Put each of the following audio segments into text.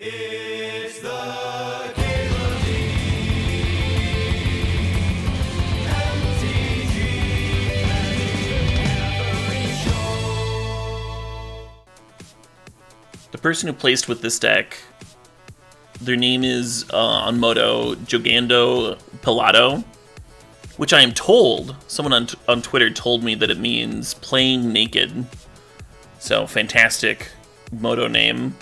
It's the The person who placed with this deck, their name is on Moto Jogando Pilato, which I am told, someone on Twitter told me that it means playing naked. So fantastic Moto name.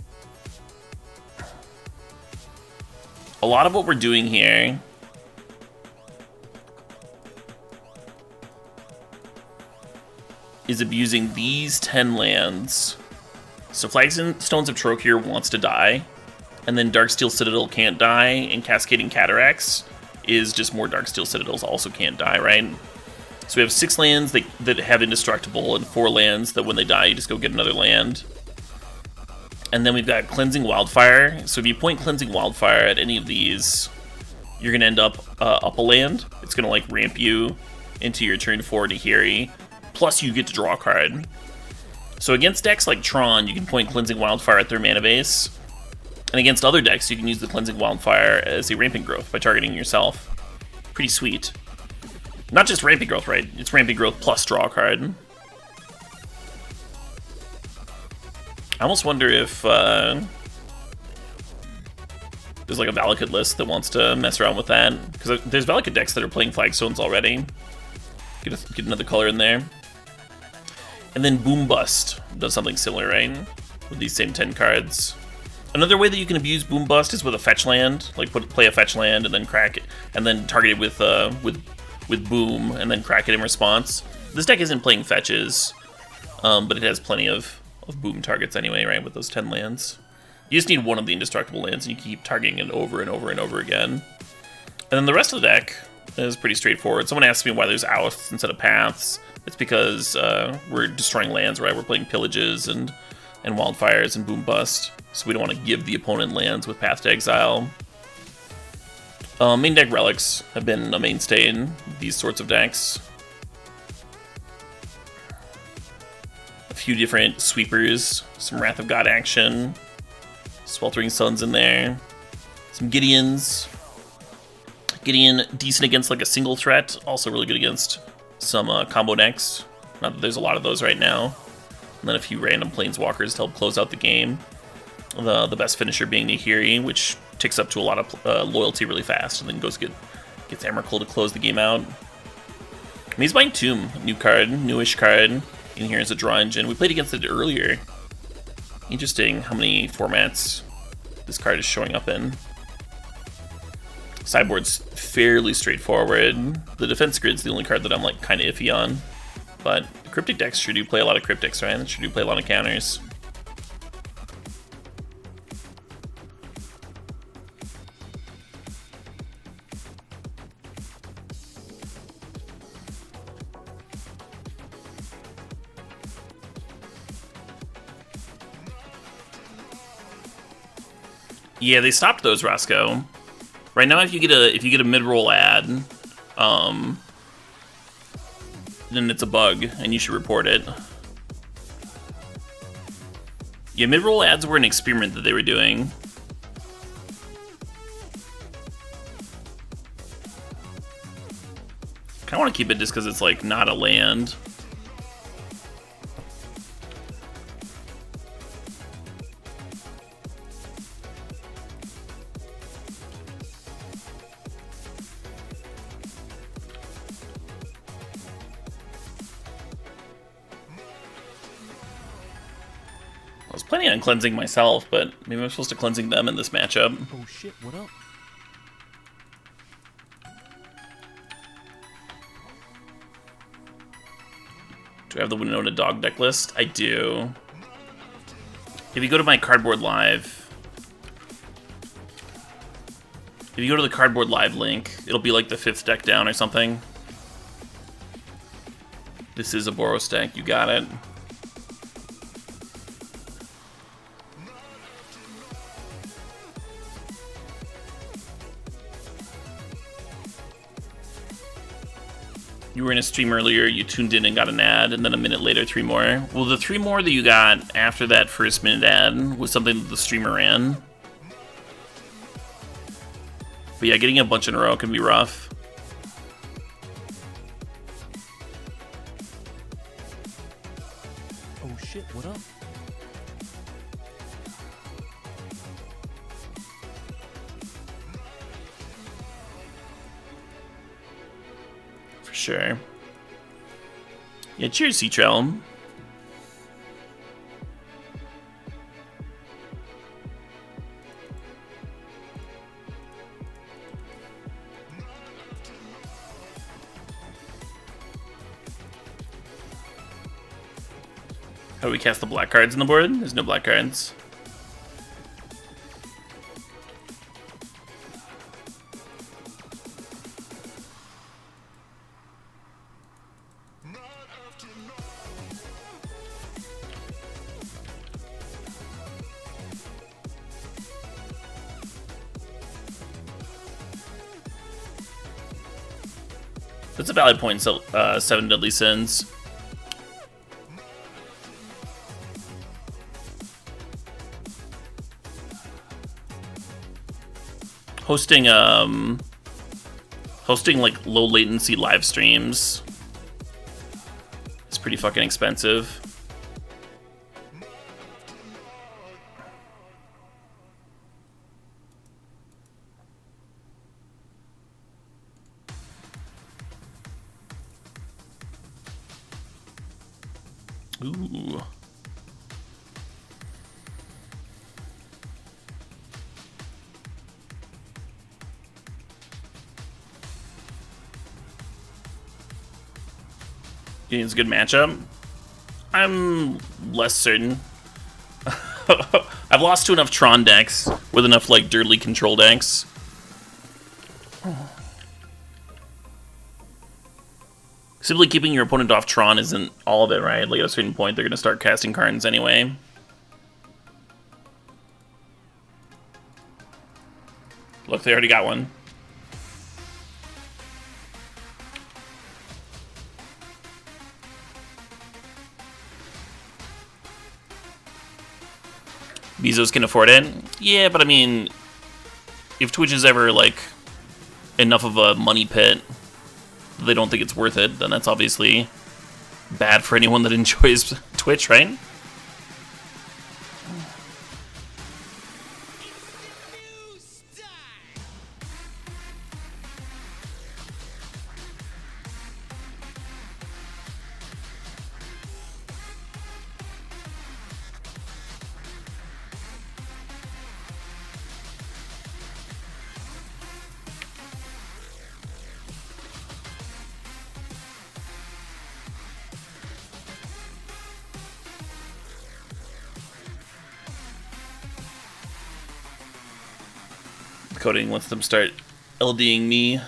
A lot of what we're doing here is abusing these 10 lands. So Flagstones of Trocure wants to die, and then Darksteel Citadel can't die, and Cascading Cataracts is just more Darksteel Citadels also can't die, right? So we have 6 lands that have Indestructible, and 4 lands that when they die, you just go get another land. And then we've got Cleansing Wildfire. So if you point Cleansing Wildfire at any of these, you're going to end up up a land. It's going to like ramp you into your turn 4 Nahiri, plus you get to draw a card. So against decks like Tron, you can point Cleansing Wildfire at their mana base. And against other decks, you can use the Cleansing Wildfire as a Ramping Growth by targeting yourself. Pretty sweet. Not just Ramping Growth, right? It's Ramping Growth plus draw a card. I almost wonder if there's like a Valakut list that wants to mess around with that. Because there's Valakut decks that are playing Flagstones already. Get another color in there. And then Boom Bust does something similar, right? With these same 10 cards. Another way that you can abuse Boom Bust is with a fetch land. Like play a fetch land and then crack it, and then target it with Boom, and then crack it in response. This deck isn't playing fetches, but it has plenty of Boom targets anyway, right? With those 10 lands. You just need one of the Indestructible lands, and you keep targeting it over and over and over again. And then the rest of the deck is pretty straightforward. Someone asked me why there's Oaths instead of Paths. It's because we're destroying lands, right? We're playing Pillages and Wildfires and Boom Bust, so we don't want to give the opponent lands with Path to Exile. Main deck Relics have been a mainstay in these sorts of decks. A few different sweepers, some Wrath of God action, Sweltering Suns in there, some Gideons. Gideon, decent against like a single threat, also really good against some combo decks. Not that there's a lot of those right now. And then a few random Planeswalkers to help close out the game. The best finisher being Nahiri, which ticks up to a lot of loyalty really fast, and then gets Emrakul to close the game out. And he's buying Tomb, new card, newish card. In here is a draw engine. We played against it earlier. Interesting how many formats this card is showing up in. Sideboard's fairly straightforward. The defense grid's the only card that I'm like kind of iffy on. But cryptic decks sure do play a lot of cryptics, right? They sure do play a lot of counters. Yeah, they stopped those, Roscoe. Right now, if you get a mid-roll ad, then it's a bug, and you should report it. Yeah, mid-roll ads were an experiment that they were doing. Kinda want to keep it just because it's like not a land. I was planning on cleansing myself, but maybe I'm supposed to cleansing them in this matchup. Oh shit, what up? Do I have the Winona Dog deck list? I do. If you go to my Cardboard Live, if you go to the Cardboard Live link, it'll be like the 5th deck down or something. This is a Boros deck, you got it. You were in a stream earlier, you tuned in and got an ad, and then a minute later, 3 more. Well, the 3 more that you got after that first minute ad was something that the streamer ran. But yeah, getting a bunch in a row can be rough. Oh shit, what up? For sure. Yeah, cheers, C-Trail. How do we cast the black cards on the board? There's no black cards. That's a valid point, so 7 Deadly Sins. Hosting like low latency live streams is pretty fucking expensive. Ooh. You think it's a good matchup? I'm less certain. I've lost to enough Tron decks with enough like dirtly control decks. Simply keeping your opponent off Tron isn't all of it, right? Like at a certain point, they're gonna start casting cards anyway. Look, they already got one. Bezos can afford it. Yeah, but I mean, if Twitch is ever like enough of a money pit, they don't think it's worth it, then that's obviously bad for anyone that enjoys Twitch, right? Coding lets them start LDing me. I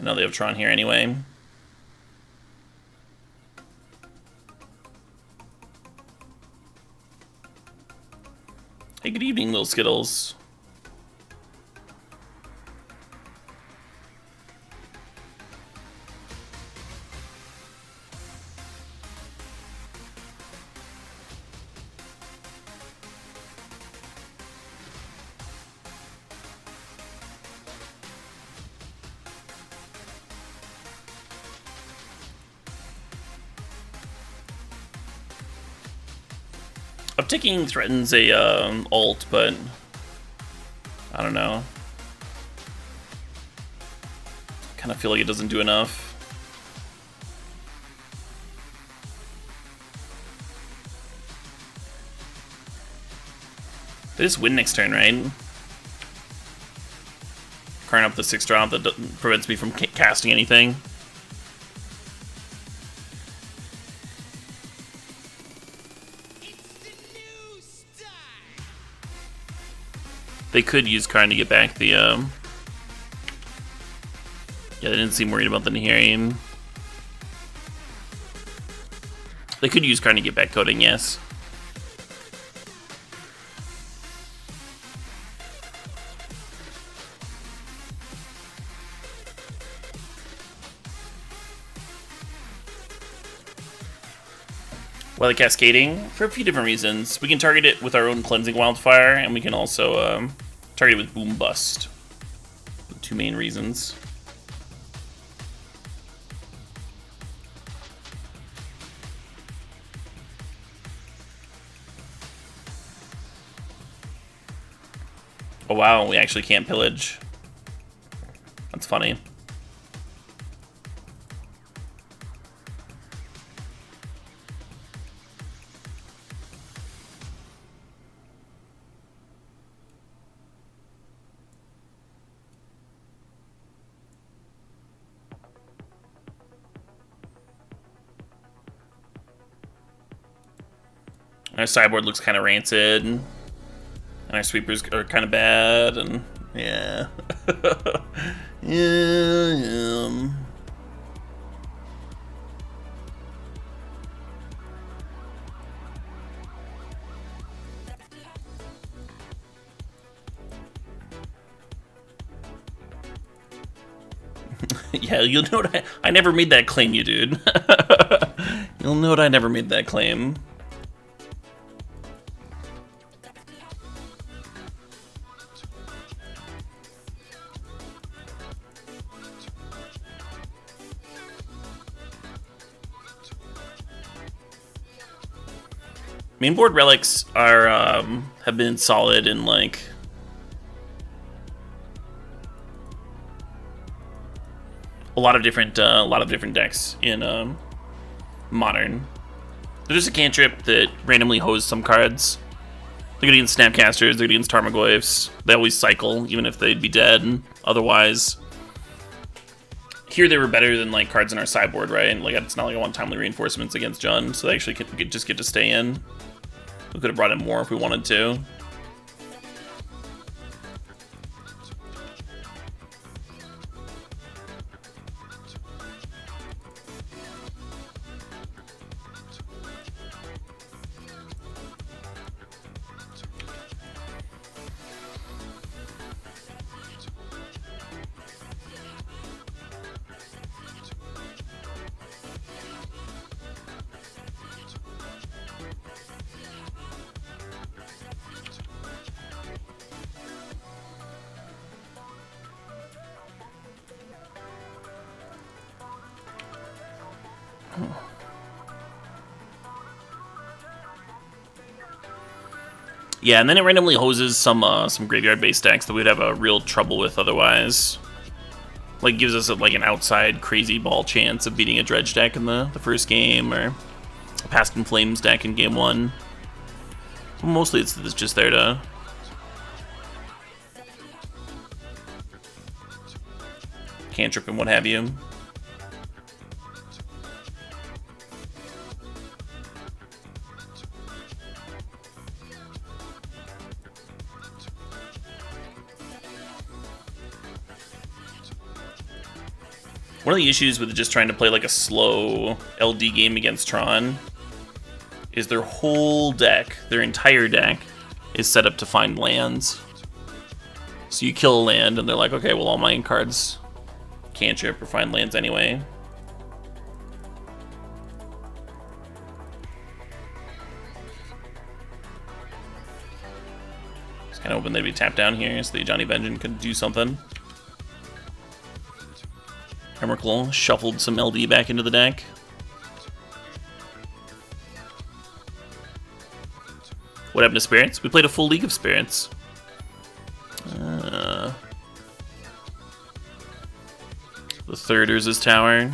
know they have Tron here anyway. Hey, good evening, little Skittles. Upticking threatens a ult, but I don't know. Kind of feel like it doesn't do enough. They just win next turn, right? Carring up the 6-drop that prevents me from casting anything. They could use Karn to get back the, Yeah, they didn't seem worried about the Nihirium. They could use Karn to get back coding, yes. While cascading, for a few different reasons. We can target it with our own cleansing Wildfire, and we can also target it with Boom Bust. two main reasons. Oh wow, we actually can't pillage. That's funny. Our sideboard looks kind of rancid, and our sweepers are kind of bad, and yeah. Yeah. Yeah, you'll note I never made that claim, you dude. You'll note I never made that claim. Mainboard relics are have been solid in like a lot of different decks in modern. They're just a cantrip that randomly hose some cards. They're good against Snapcasters, they're good against Tarmogoyfs. They always cycle, even if they'd be dead otherwise. Here they were better than like cards in our sideboard, right? Like it's not like I want timely reinforcements against Jund, so they actually just get to stay in. We could have brought in more if we wanted to. Yeah, and then it randomly hoses some graveyard-based decks that we'd have a real trouble with otherwise. Like, gives us like an outside crazy ball chance of beating a Dredge deck in the first game, or a Past in Flames deck in game 1. Mostly it's just there to cantrip and what have you. One of the issues with just trying to play like a slow LD game against Tron is their whole deck, their entire deck, is set up to find lands. So you kill a land and they're like, okay, well all my cards cantrip or find lands anyway. Just kind of hoping they'd be tapped down here so the Johnny Vengeance could do something. Emrakul shuffled some LD back into the deck. What happened to Spirits? We played a full League of Spirits. The third Urza's Tower.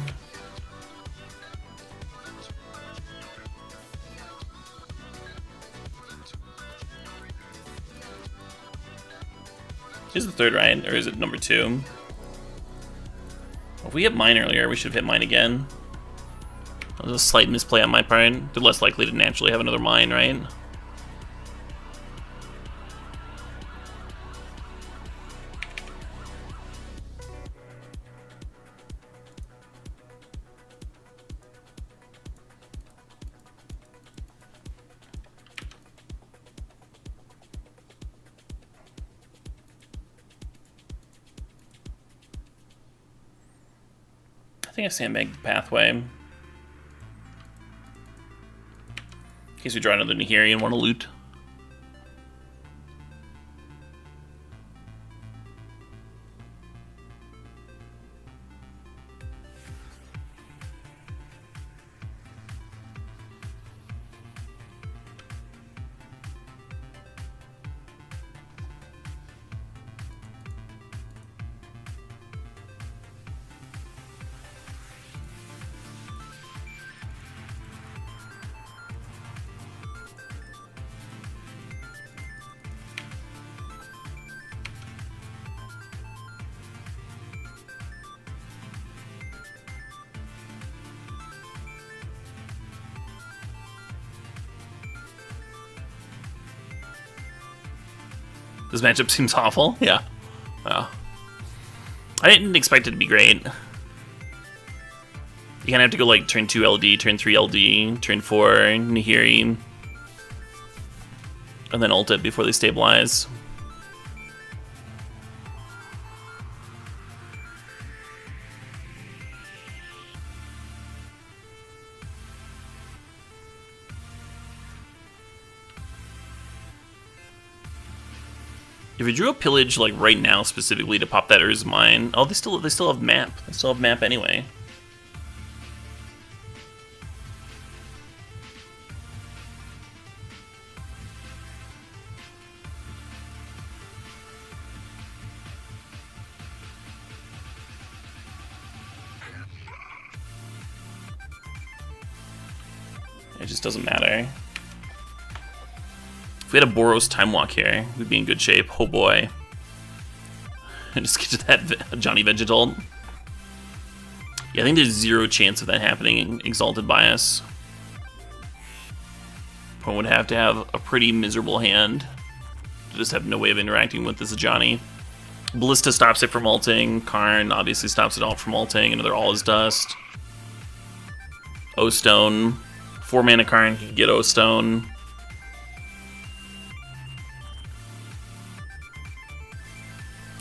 Is the third right, or is it number 2? If we hit mine earlier, we should have hit mine again. That was a slight misplay on my part. They're less likely to naturally have another mine, right? I think I sandbagged the pathway. In case we draw another Nahiri and want to loot. This matchup seems awful. Yeah. Well, I didn't expect it to be great. You kind of have to go like turn 2 LD, turn 3 LD, turn 4 Nahiri, and then ult it before they stabilize. If you drew a pillage like right now specifically to pop that Ur's Mine, oh, they still have map. They still have map anyway. It just doesn't matter. If we had a Boros Time Walk here, we'd be in good shape. Oh boy. Just get to that Johnny Vegetal. Yeah, I think there's 0 chance of that happening in Exalted Bias. One would have to have a pretty miserable hand to just have no way of interacting with this Johnny. Ballista stops it from ulting. Karn obviously stops it all from ulting. Another All Is Dust. O-Stone. 4 mana Karn can get O-Stone.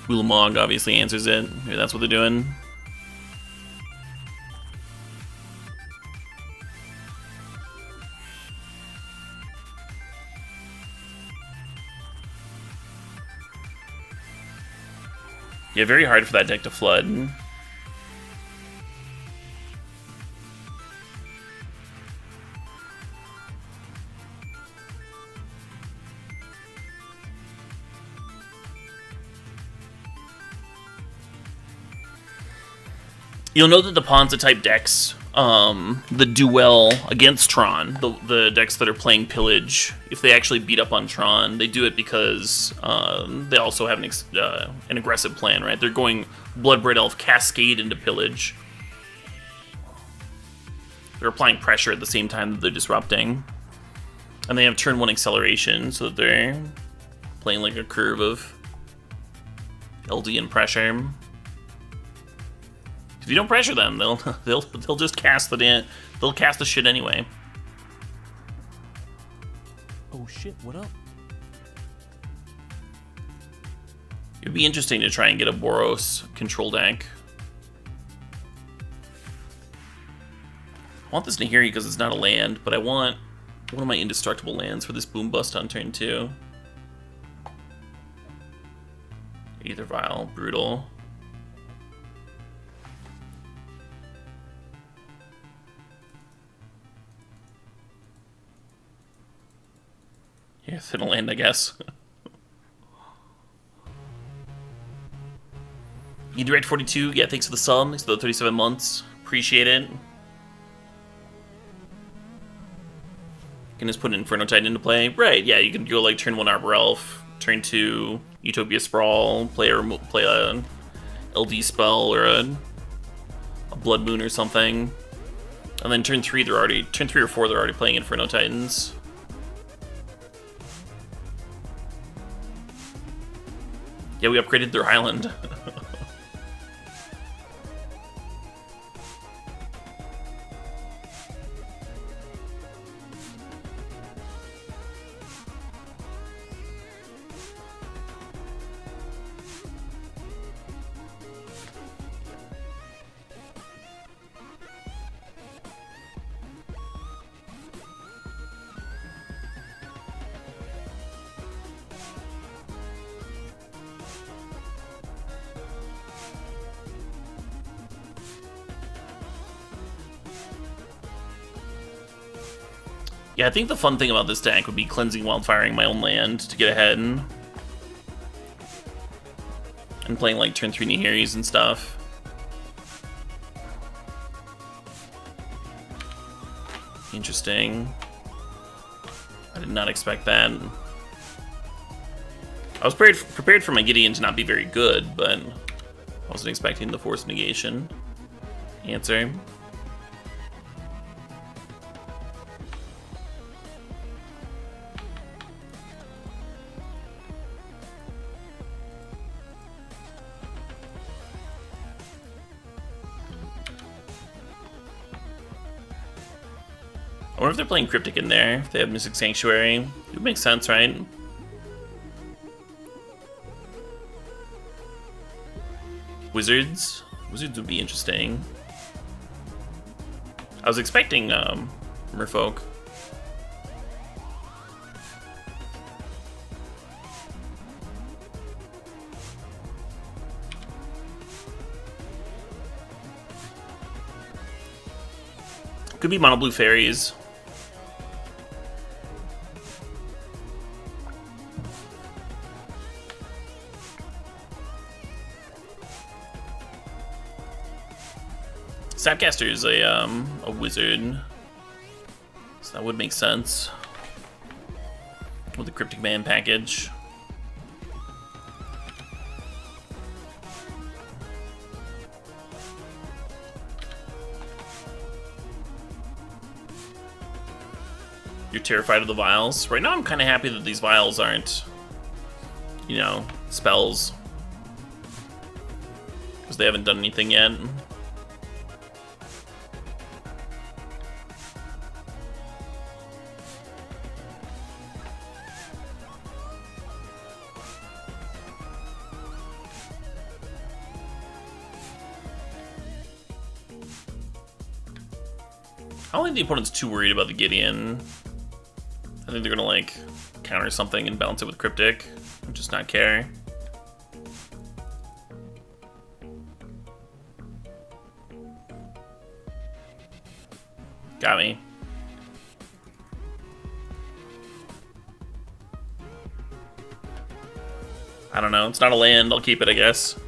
Ulamog obviously answers it. Maybe that's what they're doing. Yeah, very hard for that deck to flood. You'll know that the Ponza-type decks that do well against Tron, the decks that are playing Pillage, if they actually beat up on Tron, they do it because they also have an aggressive plan, right? They're going Bloodbraid Elf Cascade into Pillage. They're applying pressure at the same time that they're disrupting. And they have turn 1 acceleration, so that they're playing like a curve of LD and pressure. If you don't pressure them, they'll just cast they'll cast the shit anyway. Oh shit, what up? It'd be interesting to try and get a Boros control deck. I want this Nahiri because it's not a land, but I want one of my indestructible lands for this Boom Bust on turn 2. Either Vile, Brutal. Yeah, thin a land, I guess. You direct 42. Yeah, thanks for the sub. Thanks for the 37 months. Appreciate it. Can just put Inferno Titan into play. Right, yeah, you can go like turn 1 Arbor Elf, turn 2 Utopia Sprawl, play a LD spell or a Blood Moon or something. And then turn 3 or 4 they're already playing Inferno Titans. Yeah, we upgraded their island. Yeah, I think the fun thing about this deck would be cleansing Wildfiring my own land to get ahead. And playing like turn 3 Nihiris and stuff. Interesting. I did not expect that. I was prepared for my Gideon to not be very good, but I wasn't expecting the Force Negation answer. wonder if they're playing Cryptic in there, if they have Mystic Sanctuary. It would make sense, right? Wizards? Wizards would be interesting. I was expecting Merfolk. Could be mono blue fairies. Snapcaster is a wizard, so that would make sense with the Cryptic Man package. You're terrified of the vials. Right now I'm kind of happy that these vials aren't, you know, spells, because they haven't done anything yet. I don't think the opponent's too worried about the Gideon. I think they're gonna like counter something and balance it with Cryptic and just not care. Got me. I don't know, it's not a land, I'll keep it, I guess.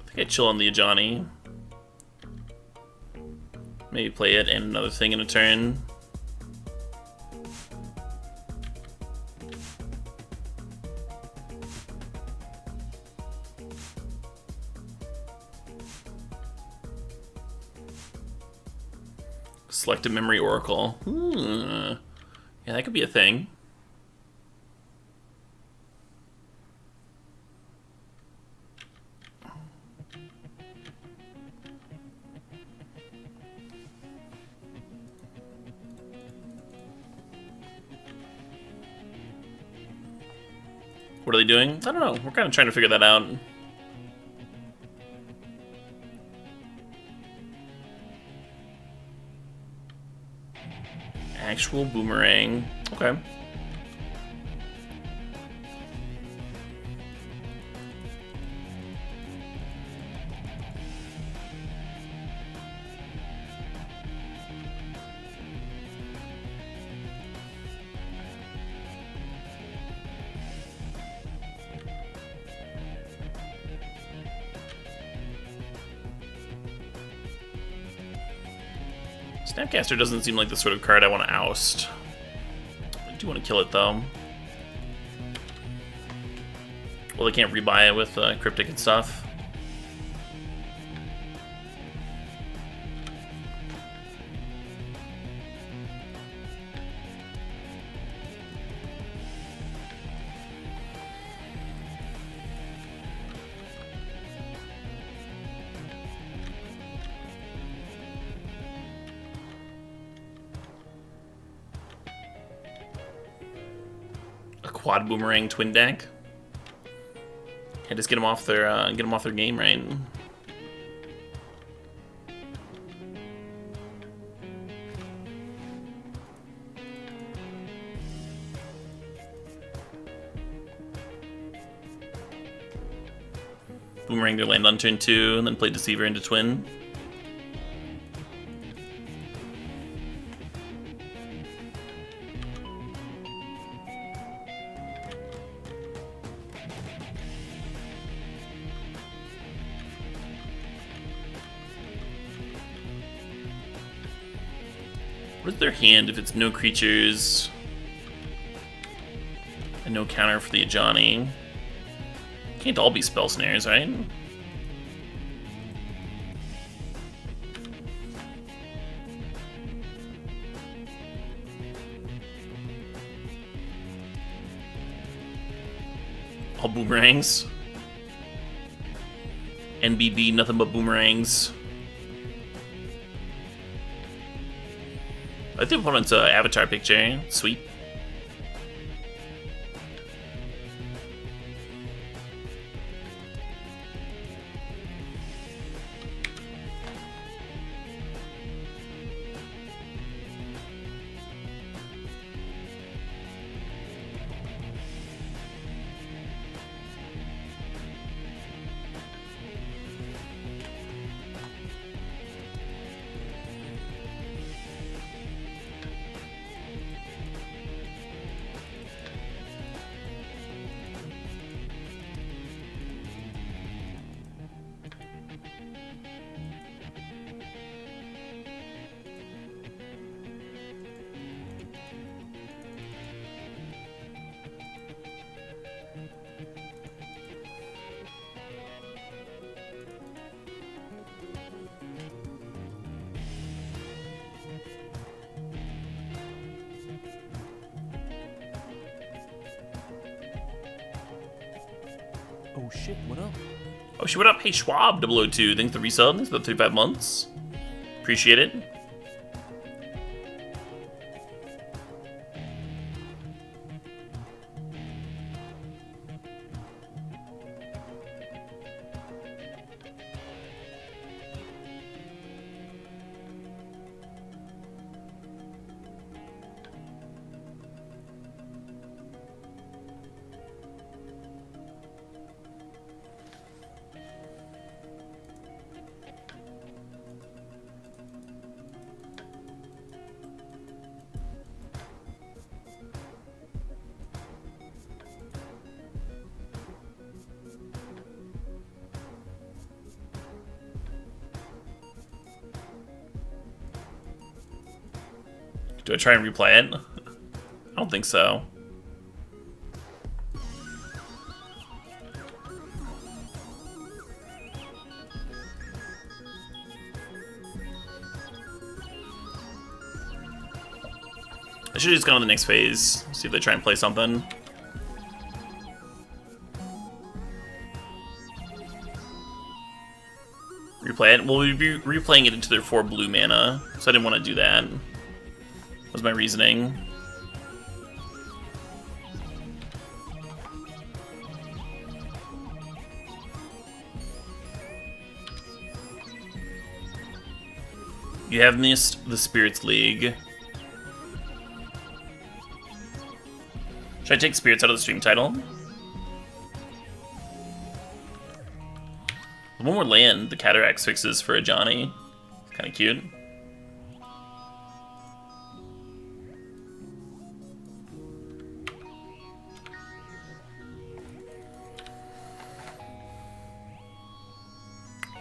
I think I chill on the Ajani. Maybe play it and another thing in a turn. Select a Memory Oracle. Yeah, that could be a thing. What are they doing? I don't know. We're kind of trying to figure that out. Actual boomerang. Okay. Snapcaster doesn't seem like the sort of card I want to oust. I do want to kill it, though. Well, they can't rebuy it with Cryptic and stuff. Quad boomerang twin deck. Yeah, just get them off their game, right? Boomerang their land on turn 2, and then play Deceiver into twin. What is their hand if it's no creatures and no counter for the Ajani? Can't all be spell snares, right? All boomerangs. NBB, nothing but boomerangs. I think the opponent's avatar picture. Sweet. Oh shit, what up? Oh shit, what up? Hey Schwab, 002, thanks for the resub, thanks for the 35 months. Appreciate it. Do I try and replay it? I don't think so. I should have just gone to the next phase, see if they try and play something. Replay it? Well, we'd be replaying it into their 4 blue mana, so I didn't want to do that. Was my reasoning. You have missed the Spirits League. Should I take Spirits out of the stream title? One more land, the Cataracts fixes for Ajani. Kind of cute.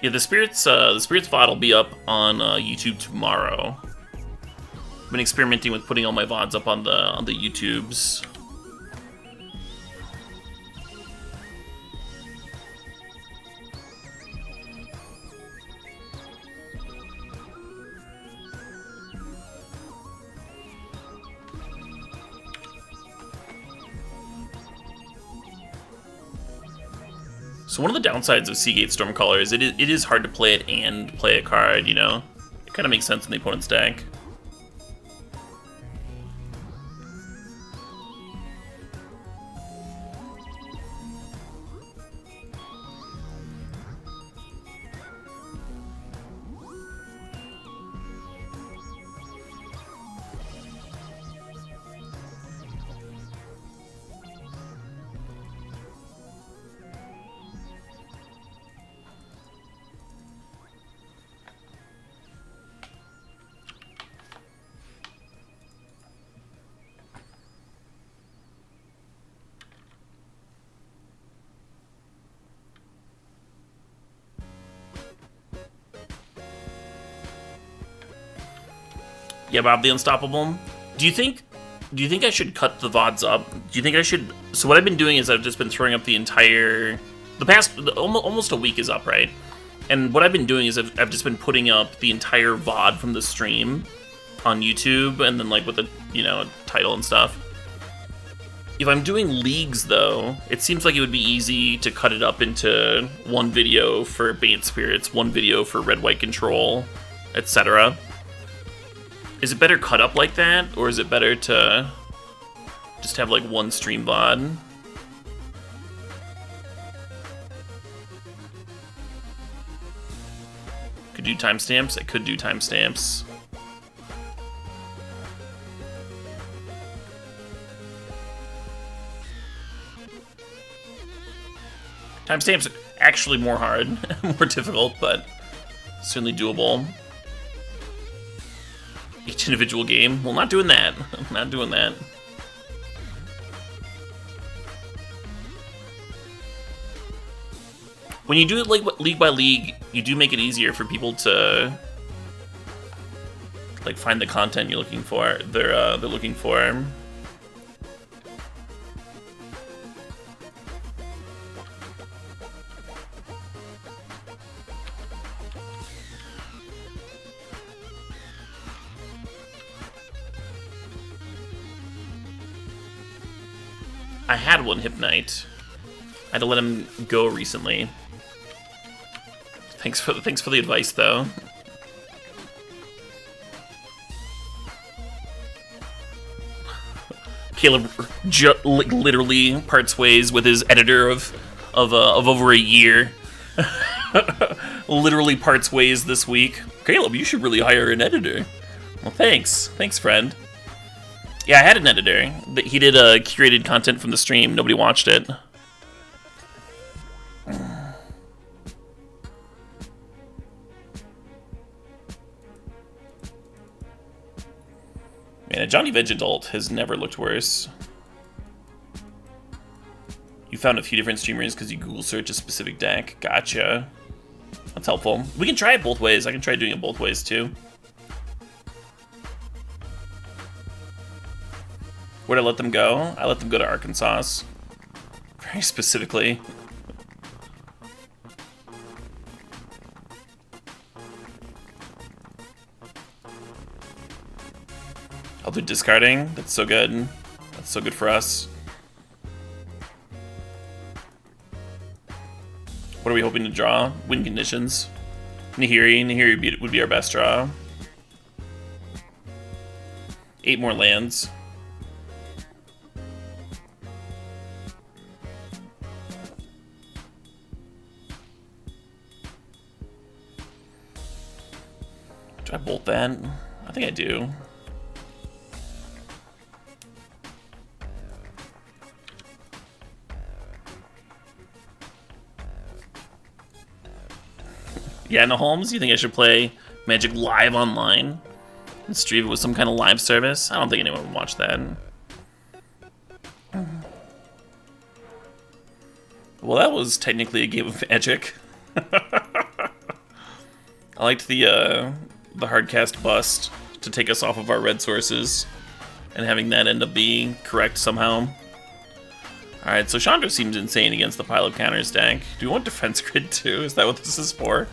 Yeah, the Spirits VOD will be up on YouTube tomorrow. I've been experimenting with putting all my VODs up on the YouTubes. So one of the downsides of Seagate Stormcaller is it is hard to play it and play a card, you know? It kind of makes sense in the opponent's deck. Yeah, Bob the Unstoppable. Do you think I should cut the VODs up? Do you think I should? So what I've been doing is I've just been throwing up the past almost a week is up, right? And what I've been doing is I've just been putting up the entire VOD from the stream on YouTube, and then like with the title and stuff. If I'm doing leagues though, it seems like it would be easy to cut it up into one video for Bant Spirits, one video for Red White Control, etc. Is it better cut up like that, or is it better to just have like one stream VOD? Could do timestamps? I could do timestamps. Timestamps are actually more hard, more difficult, but certainly doable. Each individual game? Well, not doing that. Not doing that. When you do it like league by league, you do make it easier for people to like find the content you're looking for. They're looking for. I had one Hypnite. I had to let him go recently. Thanks for the advice, though. Caleb literally parts ways with his editor of over a year. Literally parts ways this week. Caleb, you should really hire an editor. Well, thanks, friend. Yeah, I had an editor. He did curated content from the stream. Nobody watched it. Man, a Johnny Veg adult has never looked worse. You found a few different streamers because you Google search a specific deck. Gotcha. That's helpful. We can try it both ways. I can try doing it both ways, too. Where'd I let them go? I let them go to Arkansas. Very specifically. I'll do discarding. That's so good. That's so good for us. What are we hoping to draw? Win conditions. Nahiri would be our best draw. 8 more lands. Do I bolt that? I think I do. Yeah, no, Holmes, you think I should play Magic live online? And stream it with some kind of live service? I don't think anyone would watch that. Well, that was technically a game of Magic. I liked the hardcast bust to take us off of our red sources, and having that end up being correct somehow. Alright, so Chandra seems insane against the pile of counters deck. Do we want Defense Grid too? Is that what this is for?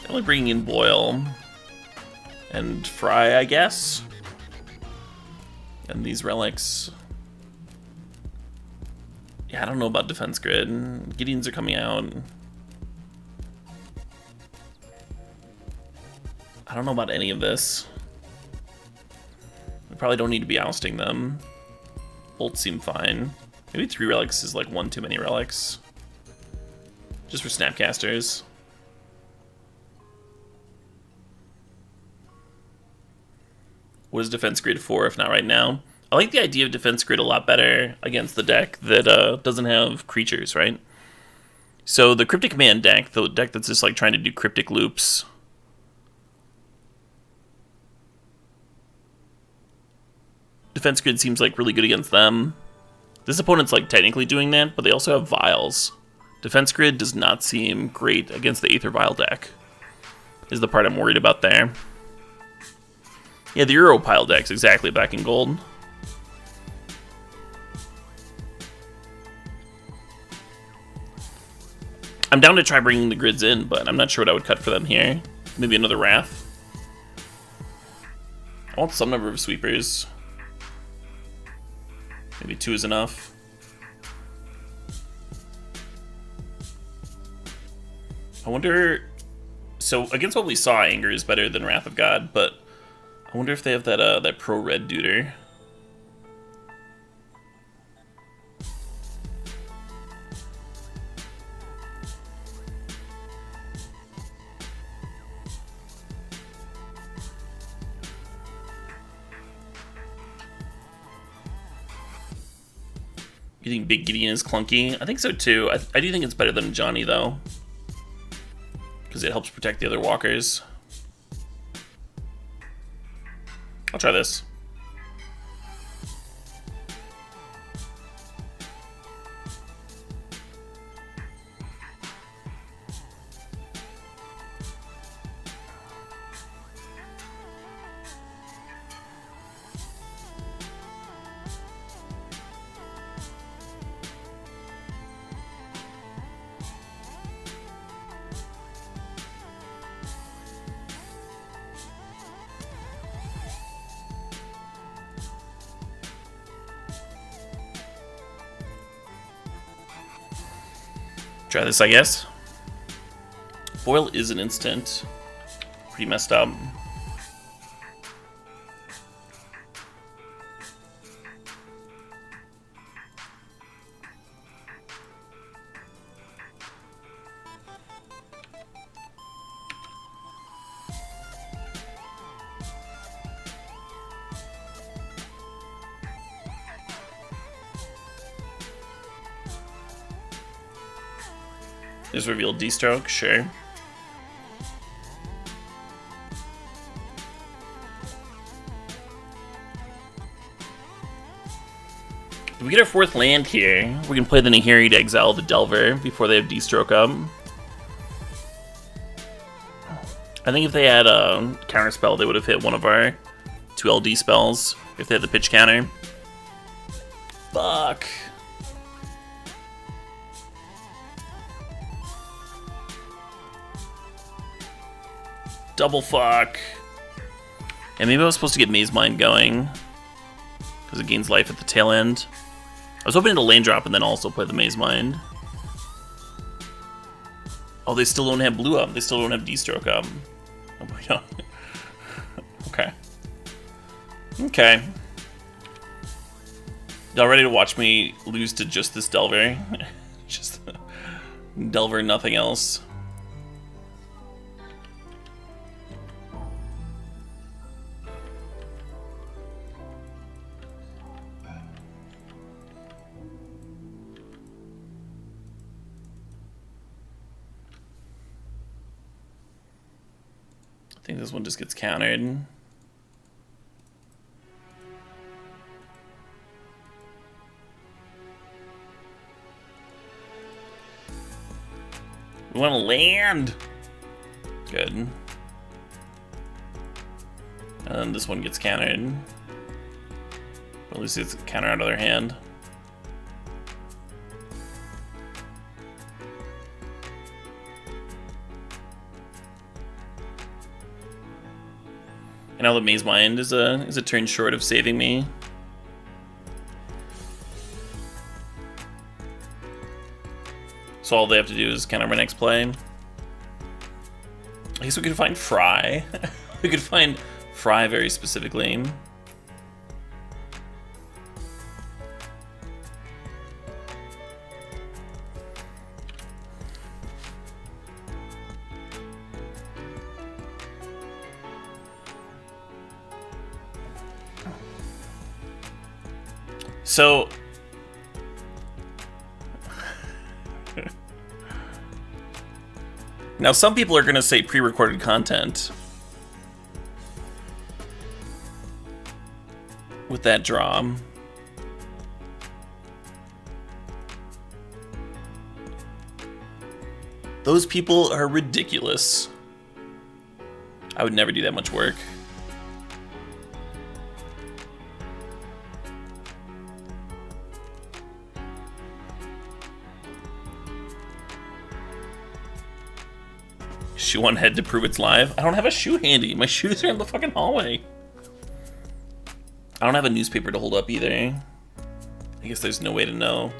Only bringing in Boil and Fry, I guess. And these relics. Yeah, I don't know about Defense Grid. Gideons are coming out. I don't know about any of this. We probably don't need to be ousting them. Bolts seem fine. Maybe 3 relics is like one too many relics. Just for Snapcasters. What is Defense Grid for, if not right now? I like the idea of Defense Grid a lot better against the deck that doesn't have creatures, right? So the Cryptic Man deck, the deck that's just like trying to do cryptic loops. Defense Grid seems like really good against them. This opponent's like technically doing that, but they also have Vials. Defense Grid does not seem great against the Aether Vial deck, is the part I'm worried about there. Yeah, the Euro pile deck's exactly back in gold. I'm down to try bringing the grids in, but I'm not sure what I would cut for them here. Maybe another Wrath. I want some number of sweepers. Maybe 2 is enough. I wonder... So, against what we saw, Anger is better than Wrath of God, but I wonder if they have that that pro-red duder. You think Big Gideon is clunky? I think so too. I do think it's better than Johnny though, because it helps protect the other walkers. I'll try this. Try this, I guess. Foil is an instant. Pretty messed up. Is revealed D-stroke, sure. If we get our 4th land here, we can play the Nahiri to exile the Delver before they have D-stroke up. I think if they had a counterspell, they would have hit one of our 2 LD spells if they had the pitch counter. Fuck. Double fuck. And maybe I was supposed to get Maze Mind going, because it gains life at the tail end. I was hoping to lane drop and then also play the Maze Mind. Oh, they still don't have blue up. They still don't have D-stroke up. Oh my god. Okay. Okay. Y'all ready to watch me lose to just this Delver? Just Delver, nothing else. I think this one just gets countered. We want to land! Good. And then this one gets countered. Or at least it's counter out of their hand. And now the Maze Mind is a turn short of saving me. So all they have to do is counter my next play. I guess we could find Fry. We could find Fry very specifically. So now some people are going to say pre-recorded content with that draw. Those people are ridiculous. I would never do that much work. Shoe on head to prove it's live. I don't have a shoe handy. My shoes are in the fucking hallway. I don't have a newspaper to hold up either. I guess there's no way to know.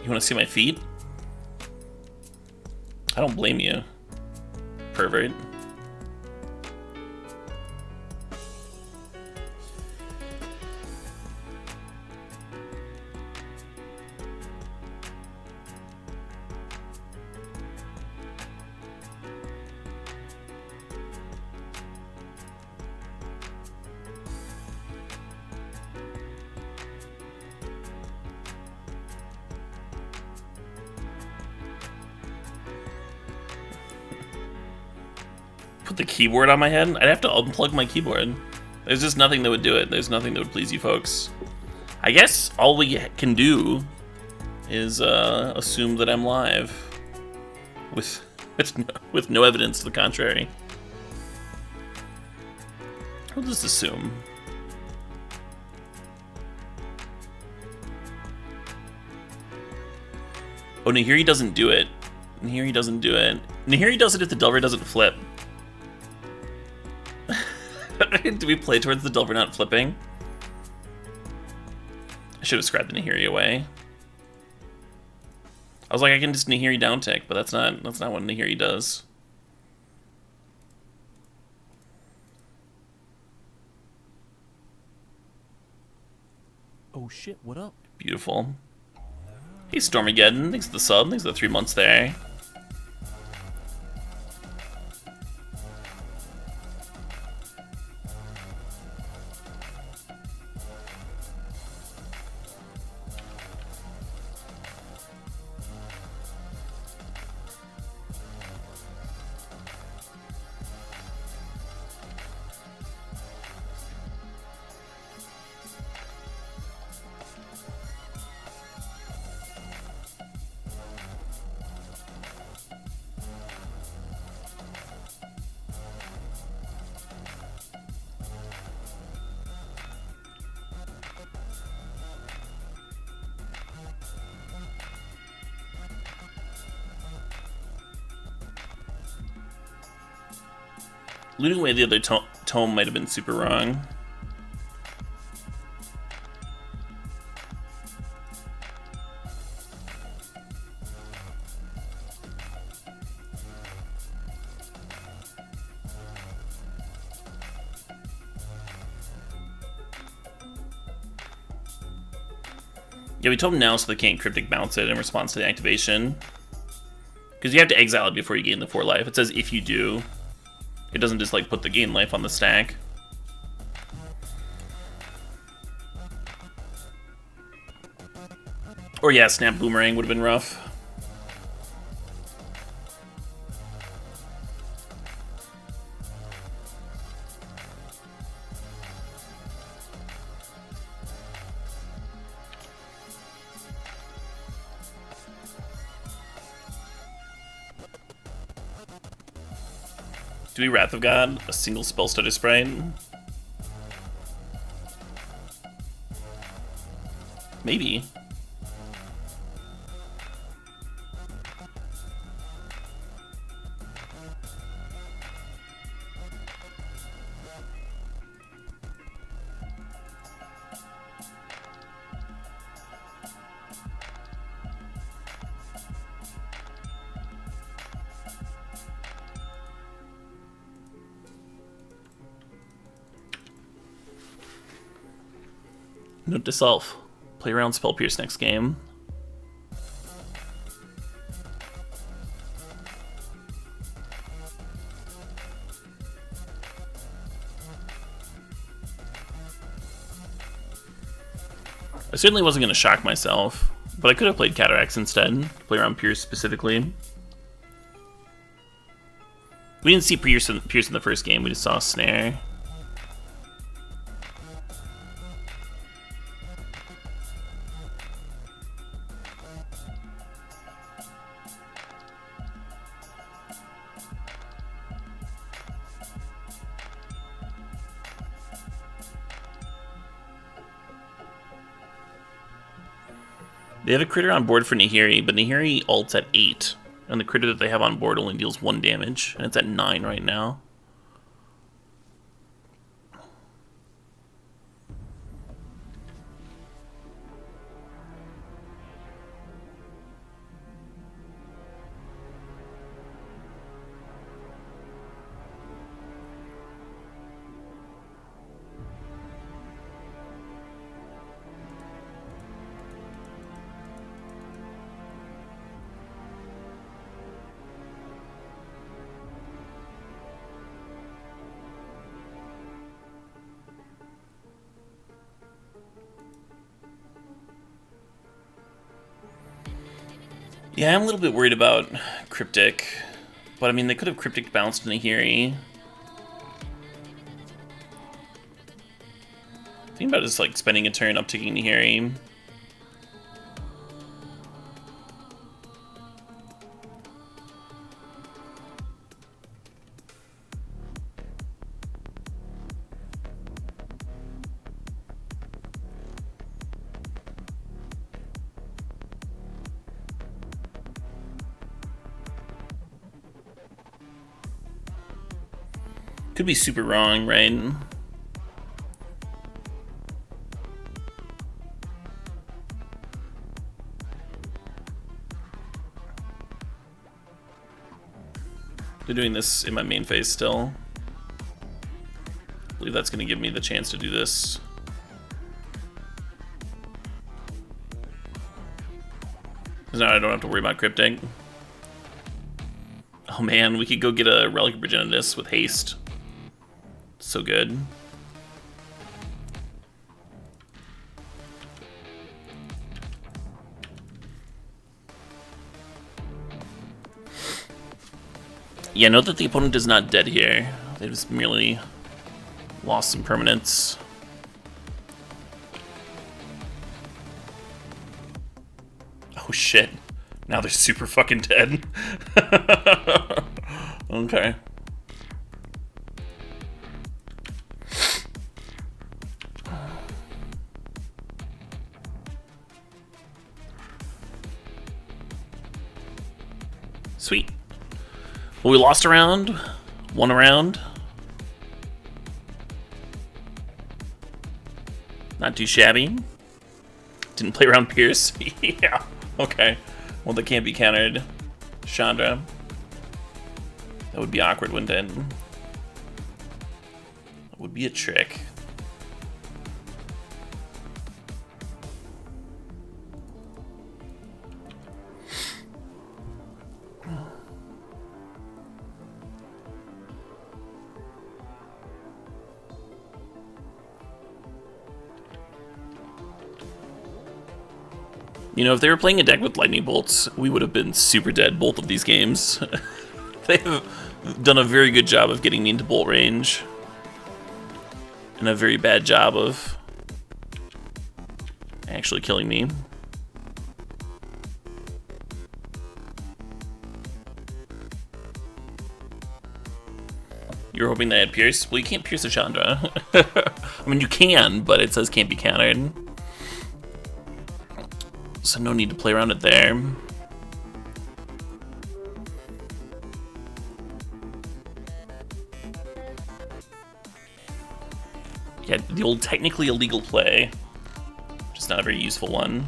You want to see my feet? I don't blame you, pervert. Put the keyboard on my head? I'd have to unplug my keyboard. There's just nothing that would do it. There's nothing that would please you folks. I guess all we can do is assume that I'm live with no evidence to the contrary. We'll just assume. Oh, Nahiri doesn't do it. Nahiri doesn't do it. Nahiri does it if the Delver doesn't flip. Do we play towards the Delver not flipping? I should have scribed the Nahiri away. I was like, I can just Nahiri down tick, but that's not what Nahiri does. Oh shit, what up? Beautiful. Hey Stormageddon, thanks for the sub, thanks for the 3 months there. Looting away the other tome might have been super wrong. Yeah, we told them now so they can't cryptic bounce it in response to the activation. Because you have to exile it before you gain the 4 life. It says if you do. It doesn't just like put the gain life on the stack. Or yeah, snap boomerang would have been rough. Do we Wrath of God? A single spell stutter sprite? Maybe. Note to self, play around Spell Pierce next game. I certainly wasn't going to shock myself, but I could have played Cataracts instead, play around Pierce specifically. We didn't see Pierce in the first game, we just saw a Snare. They have a critter on board for Nahiri, but Nahiri ults at 8. And the critter that they have on board only deals 1 damage. And it's at 9 right now. Yeah, I'm a little bit worried about Cryptic. But I mean, they could have Cryptic bounced Nahiri. Think about just like spending a turn upticking Nahiri. Could be super wrong, right? They're doing this in my main phase still. I believe that's going to give me the chance to do this. Because now I don't have to worry about Cryptic. Oh man, we could go get a Relic of Progenitus with haste. So good. Yeah, note that the opponent is not dead here. They just merely lost some permanents. Oh shit. Now they're super fucking dead. Okay. Sweet. Well, we lost a round, won a round. Not too shabby. Didn't play around Pierce. Yeah, okay. Well, that can't be countered. Chandra. That would be awkward, wouldn't it? That would be a trick. You know, if they were playing a deck with lightning bolts, we would have been super dead both of these games. They've done a very good job of getting me into bolt range. And a very bad job of actually killing me. You're hoping that I had Pierce? Well, you can't pierce a Chandra. I mean, you can, but it says can't be countered. So no need to play around it there. Yeah, the old technically illegal play. Just not a very useful one.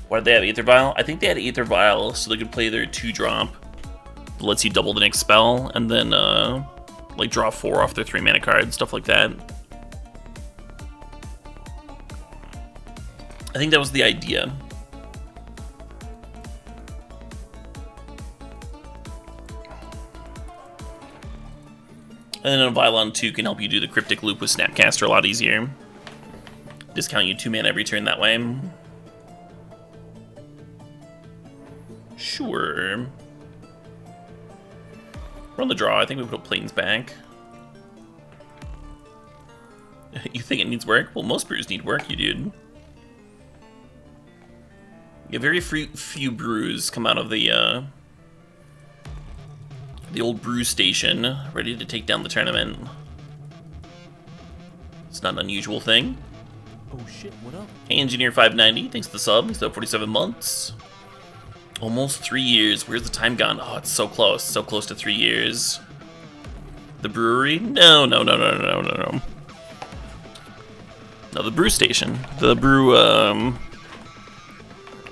Why did they have Aether Vial? I think they had Aether Vial so they could play their 2-drop that lets you double the next spell, and then like draw 4 off their 3 mana card, stuff like that. I think that was the idea. And then a Vylon 2 can help you do the Cryptic Loop with Snapcaster a lot easier. Discount you 2 mana every turn that way. Sure. We're on the draw. I think we put Plains back. You think it needs work? Well, most brews need work, you dude. Yeah, very few brews come out of the old brew station, ready to take down the tournament. It's not an unusual thing. Oh shit, what up? Hey, Engineer 590, thanks for the sub. He's up 47 months. Almost 3 years. Where's the time gone? Oh, it's so close. So close to 3 years. The brewery? No. No, the brew station. The brew,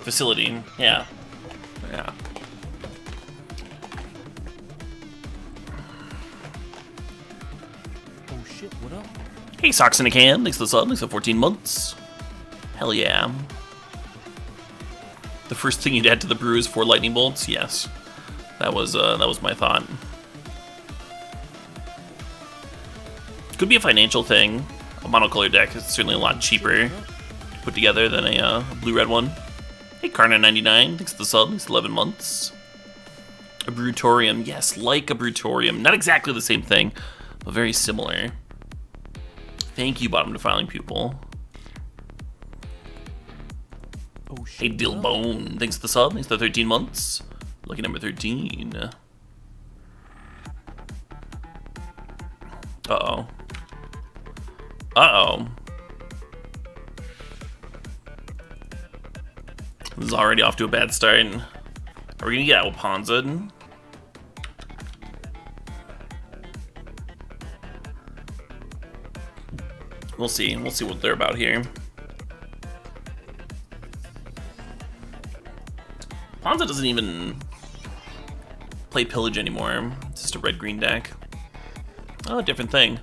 facility. Yeah. Yeah. Oh shit, what up? Hey, Socks in a Can, thanks for the sub. Thanks for 14 months. Hell yeah. The first thing you'd add to the brew is 4 lightning bolts? Yes. That was my thought. Could be a financial thing. A monocolor deck is certainly a lot cheaper to put together than a blue-red one. Hey, Karna99, thanks for the sub, thanks for 11 months. A Brutorium, yes, like a Brutorium. Not exactly the same thing, but very similar. Thank you, Bottom Defiling Pupil. Oh shit. Hey, Dillbone, thanks for the sub, thanks for 13 months. Lucky number 13. Uh-oh. Uh-oh. This is already off to a bad start. Are we gonna get Alponzed? We'll see. We'll see what they're about here. Ponza doesn't even play Pillage anymore. It's just a red-green deck. Oh, a different thing.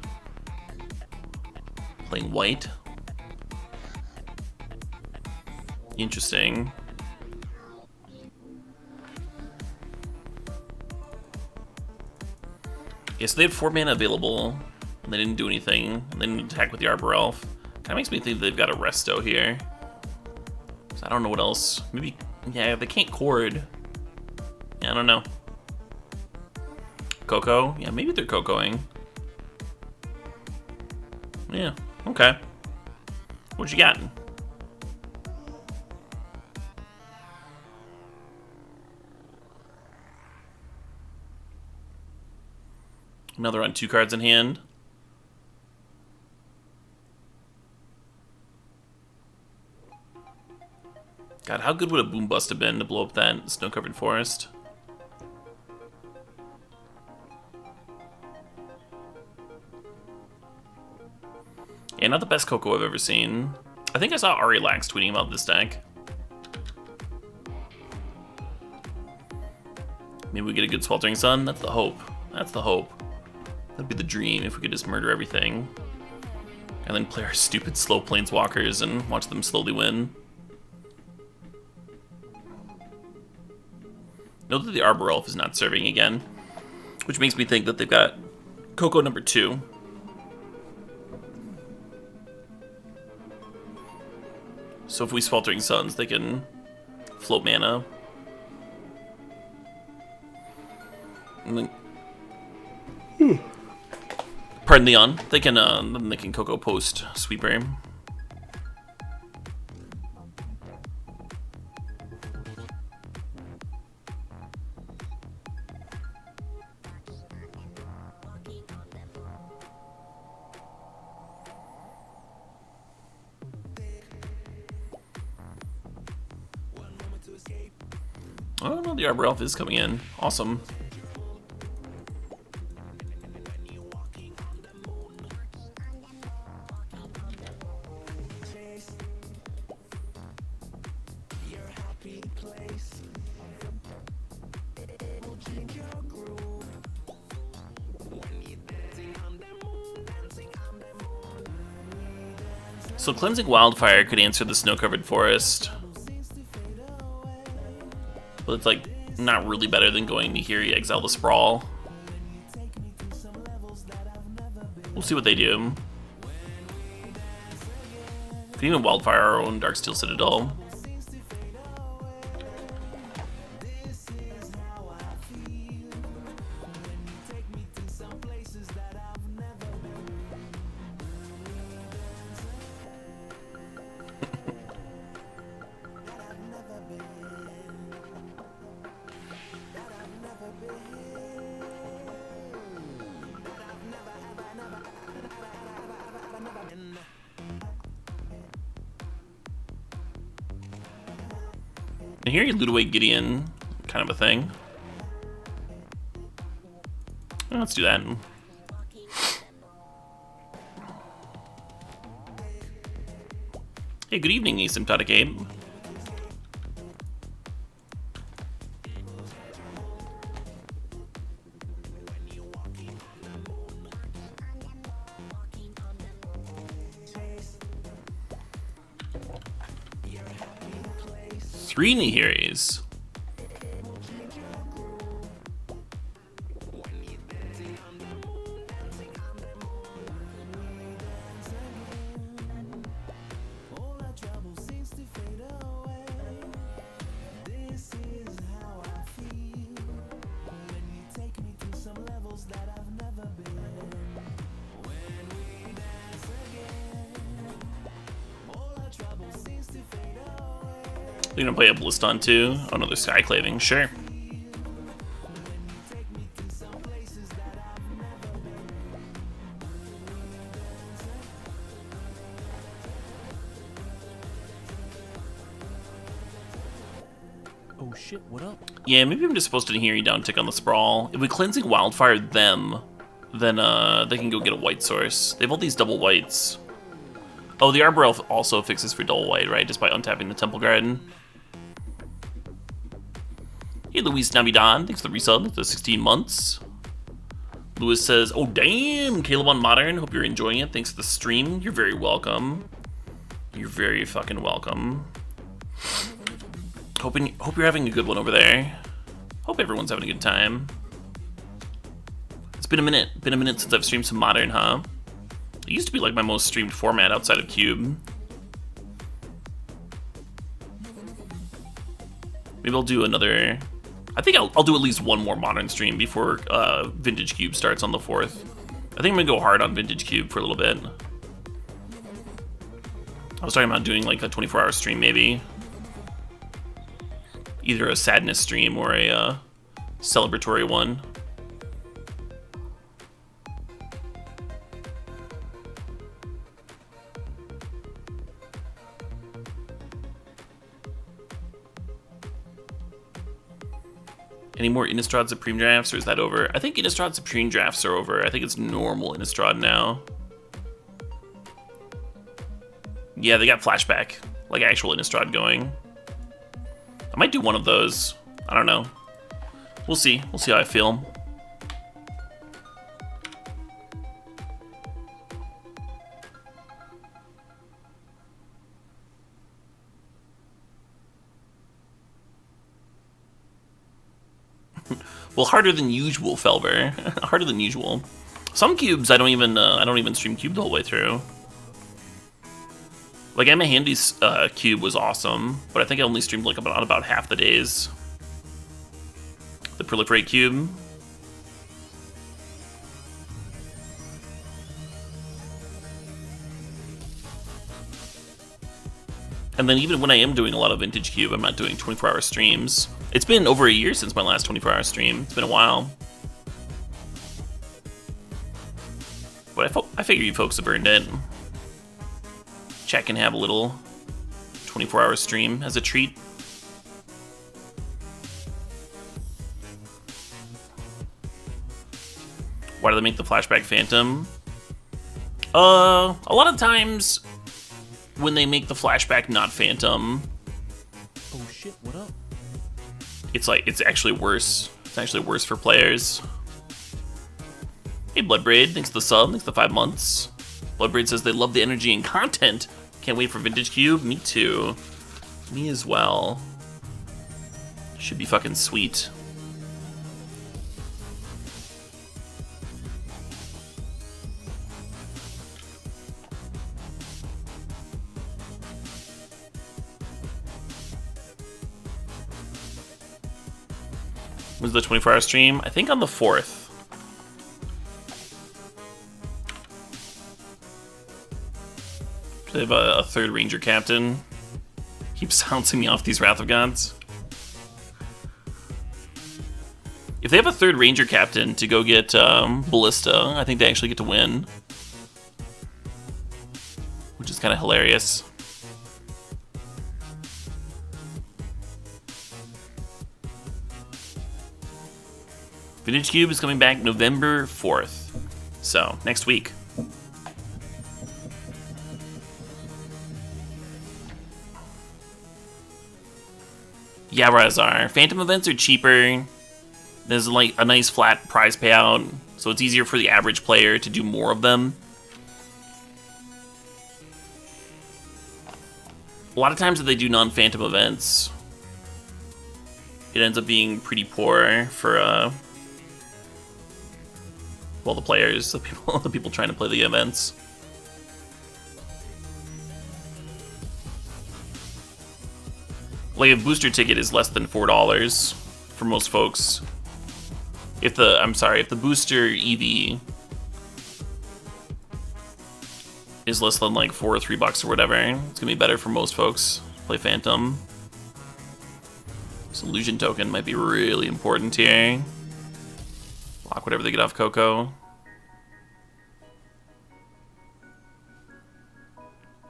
Playing white. Interesting. Yeah, so they had 4 mana available, and they didn't do anything, and they didn't attack with the Arbor Elf. Kinda makes me think they've got a Resto here. So I don't know what else. Maybe, yeah, they can't Chord. Yeah, I don't know. Coco? Yeah, maybe they're Cocoing. Yeah, okay. What you got? Another on 2 cards in hand. God, how good would a Boom Bust have been to blow up that snow-covered forest? Yeah, not the best Coco I've ever seen. I think I saw Ari Lax tweeting about this deck. Maybe we get a good Sweltering Sun? That's the hope. That's the hope. That'd be the dream if we could just murder everything. And then play our stupid slow Planeswalkers and watch them slowly win. Note that the Arbor Elf is not serving again, which makes me think that they've got Coco number 2. So if we Sweltering Suns, they can float mana. And then, pardon the on. They can Coco post Sweeper. Oh no, the Arbor Elf is coming in. Awesome. So Cleansing Wildfire could answer the snow-covered forest. But it's like not really better than going to here, you exile the Sprawl. We'll see what they do. Could even Wildfire our own Darksteel Citadel. I hear you loot away Gideon, kind of a thing. Well, let's do that. Hey, good evening, Asymptotic Abe. Three Nihiris. You're gonna play a Bliston too? Oh no, they're Skyclaving, sure. Oh shit, what up? Yeah, maybe I'm just supposed to hear you down tick on the sprawl. If we cleansing Wildfire them, then they can go get a white source. They have all these double whites. Oh, the Arbor Elf also fixes for double white, right? Just by untapping the Temple Garden. Hey, Luis Navidad, thanks for the resub, the 16 months. Lewis says, oh damn, Caleb on Modern, hope you're enjoying it. Thanks for the stream, you're very welcome. You're very fucking welcome. Hope you're having a good one over there. Hope everyone's having a good time. It's been a minute since I've streamed some Modern, huh? It used to be like my most streamed format outside of Cube. Maybe I'll do another... I think I'll do at least one more Modern stream before Vintage Cube starts on the 4th. I think I'm gonna go hard on Vintage Cube for a little bit. I was talking about doing like a 24-hour stream maybe. Either a sadness stream or a celebratory one. Any more Innistrad Supreme drafts, or is that over? I think Innistrad Supreme drafts are over. I think it's normal Innistrad now. Yeah, they got flashback, like actual Innistrad going. I might do one of those. I don't know. We'll see. We'll see how I feel. Well, harder than usual, Felver. Harder than usual. Some cubes I don't even stream cube the whole way through. Like Emma Handy's cube was awesome, but I think I only streamed like about half the days. The Proliferate cube. And then even when I am doing a lot of Vintage Cube, I'm not doing 24-hour streams. It's been over a year since my last 24-hour stream. It's been a while. But I figure you folks have earned it. Chat can have a little 24-hour stream as a treat. Why do they make the flashback Phantom? A lot of times when they make the flashback not Phantom, Oh shit, what up? it's actually worse. It's actually worse for players. Hey Bloodbraid, thanks for the sub, thanks for the 5 months. Bloodbraid says they love the energy and content. Can't wait for Vintage Cube. Me too. Me as well. Should be fucking sweet. When's the 24-hour stream? I think on the 4th. They have a third Ranger Captain. Keeps bouncing me off these Wrath of Gods. If they have a third Ranger Captain to go get Ballista, I think they actually get to win. Which is kind of hilarious. Vintage Cube is coming back November 4th. So, next week. Yeah, Razar. Phantom events are cheaper. There's like a nice flat prize payout, so it's easier for the average player to do more of them. A lot of times if they do non-phantom events, it ends up being pretty poor for well, the players, the people trying to play the events. Like a booster ticket is less than $4 for most folks. If the booster EV is less than like $4 or $3 or whatever, it's gonna be better for most folks. Play Phantom. This illusion token might be really important here. Block whatever they get off Coco.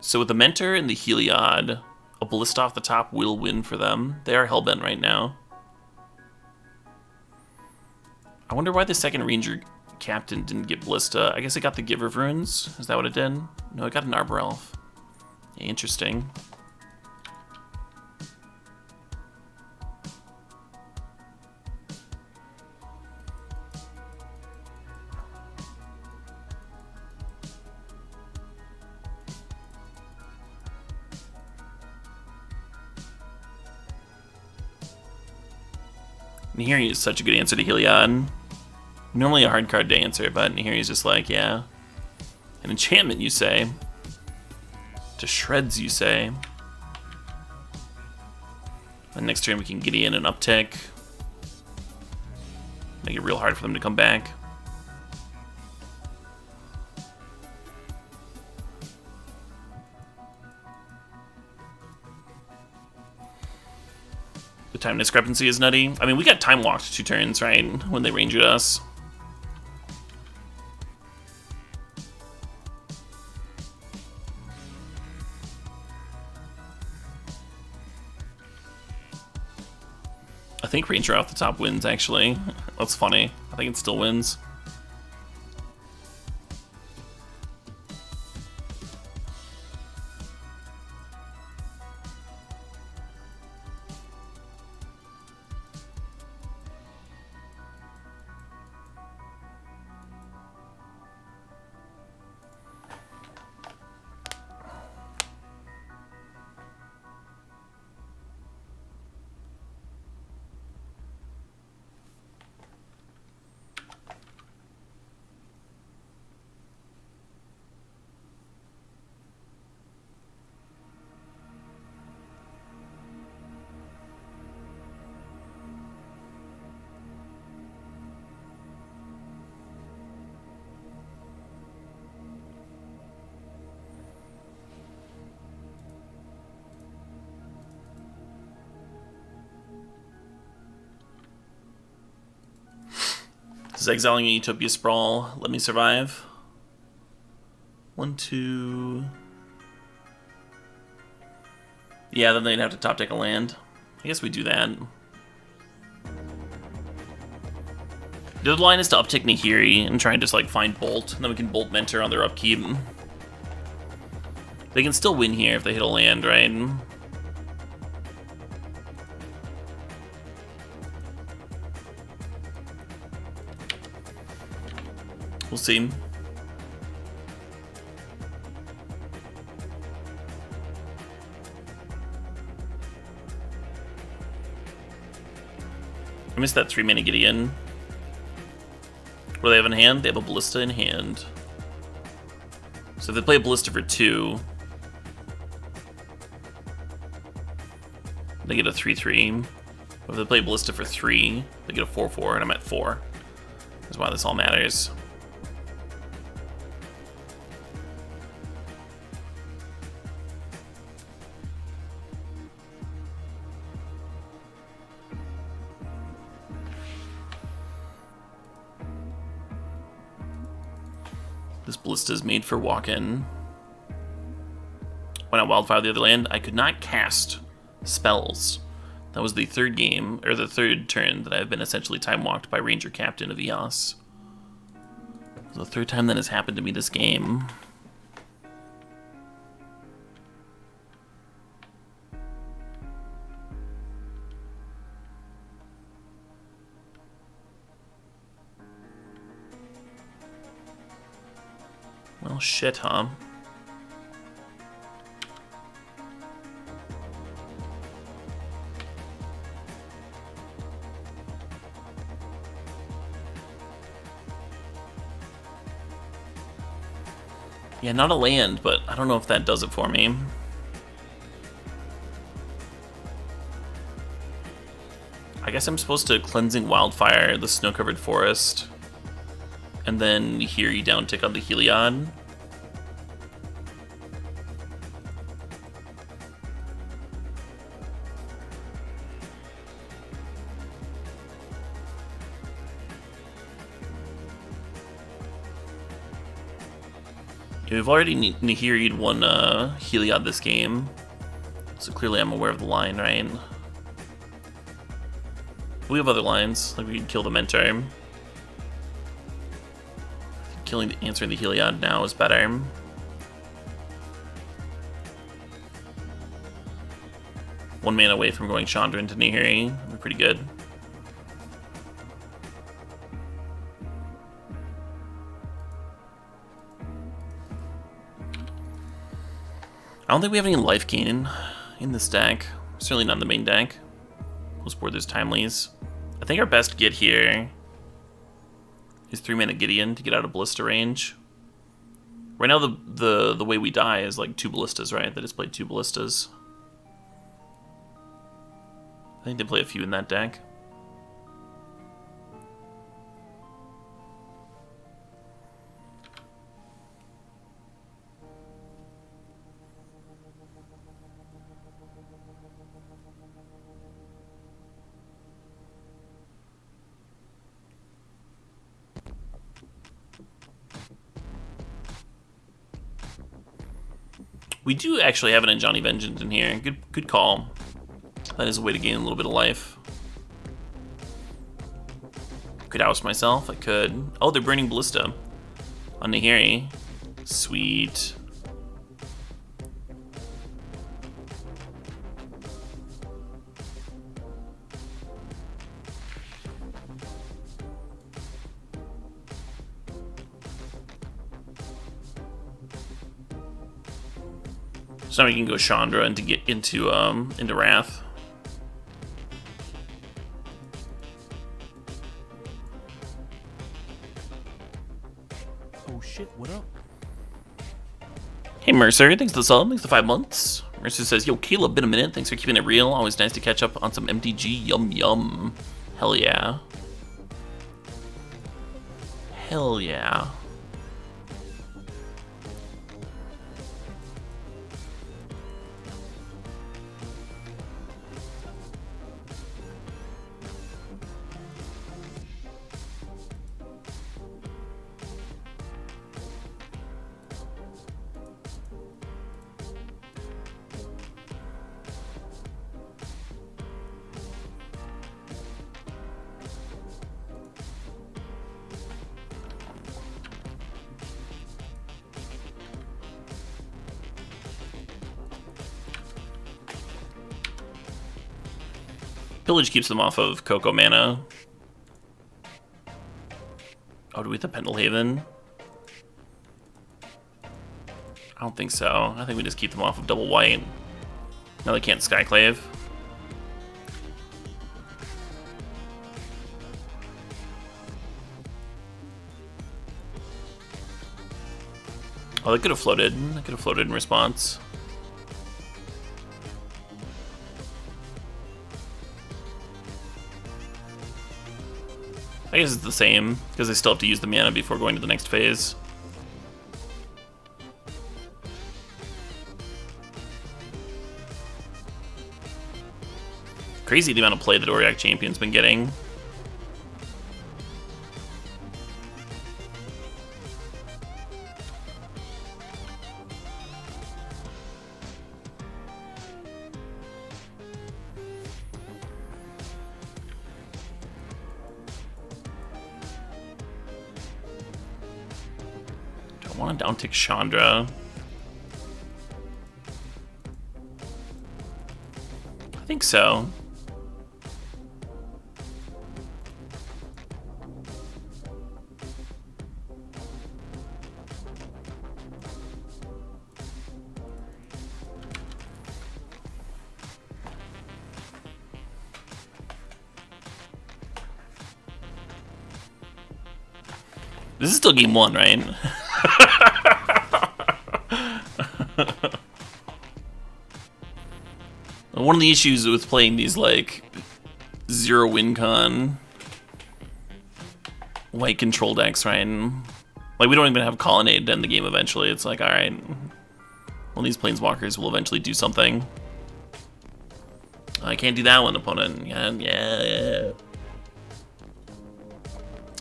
So with the Mentor and the Heliod, a Ballista off the top will win for them. They are hellbent right now. I wonder why the second Ranger Captain didn't get Ballista. I guess it got the Giver of Runes. Is that what it did? No, it got an Arbor Elf. Interesting. Nihiri is such a good answer to Heliod. Normally a hard card to answer, but Nihiri's just like, yeah. An enchantment, you say. To shreds, you say. And next turn we can Gideon an uptick. Make it real hard for them to come back. The time discrepancy is nutty. I mean, we got time walked 2 turns, right? When they ranged us. I think Ranger off the top wins, actually. That's funny. I think it still wins. Does exiling a Utopia Sprawl let me survive? 1, 2... Yeah, then they'd have to top deck a land. I guess we do that. The other line is to uptick Nihiri and try and just like find Bolt, and then we can Bolt Mentor on their upkeep. They can still win here if they hit a land, right? We'll see. I missed that 3-mana Gideon. What do they have in hand? They have a Ballista in hand. So if they play a Ballista for 2, they get a 3/3. If they play Ballista for 3, they get a 4/4, and I'm at 4. That's why this all matters. This Ballista is made for walk-in. When I Wildfire the other land, I could not cast spells. That was the third game, or the third turn that I've been essentially time-walked by Ranger Captain of EOS. It's the third time that has happened to me this game. Well, shit, huh? Yeah, not a land, but I don't know if that does it for me. I guess I'm supposed to Cleansing Wildfire, the snow-covered forest, and then here you down tick on the Heliod. We've already Nahiri'd one Heliod this game, so clearly I'm aware of the line, right? We have other lines, like we can kill the Mentor. Answering the Heliod now is better. One mana away from going Chandra into Nahiri, we're pretty good. I don't think we have any life gain in this deck. Certainly not in the main deck. Most board there's Timelies. I think our best get here is 3-mana Gideon to get out of Ballista range. Right now the way we die is like 2 Ballistas, right? They just played 2 Ballistas. I think they play a few in that deck. We do actually have an Johnny Vengeance in here. Good call. That is a way to gain a little bit of life. Could oust myself. I could. Oh, they're burning Ballista on Nahiri. Sweet. So now we can go Chandra and to get into Wrath. Oh shit, what up? Hey Mercer, thanks for the sub, thanks for the 5 months. Mercer says, yo Caleb, been a minute, thanks for keeping it real. Always nice to catch up on some MTG, yum yum. Hell yeah. Hell yeah. Pillage keeps them off of Coco mana. Oh, do we hit the Pendlehaven? I don't think so. I think we just keep them off of double white. Now they can't Skyclave. Oh, they could have floated. They could have floated in response. I guess it's the same, because they still have to use the mana before going to the next phase. Crazy the amount of play that Auric Champion's been getting. I want to downtick Chandra. I think so. This is still game 1, right? One of the issues with playing these, like, 0 win con white control decks, right? Like, we don't even have Colonnade to end the game eventually. It's like, alright, well, these Planeswalkers will eventually do something. I can't do that one, opponent. Yeah.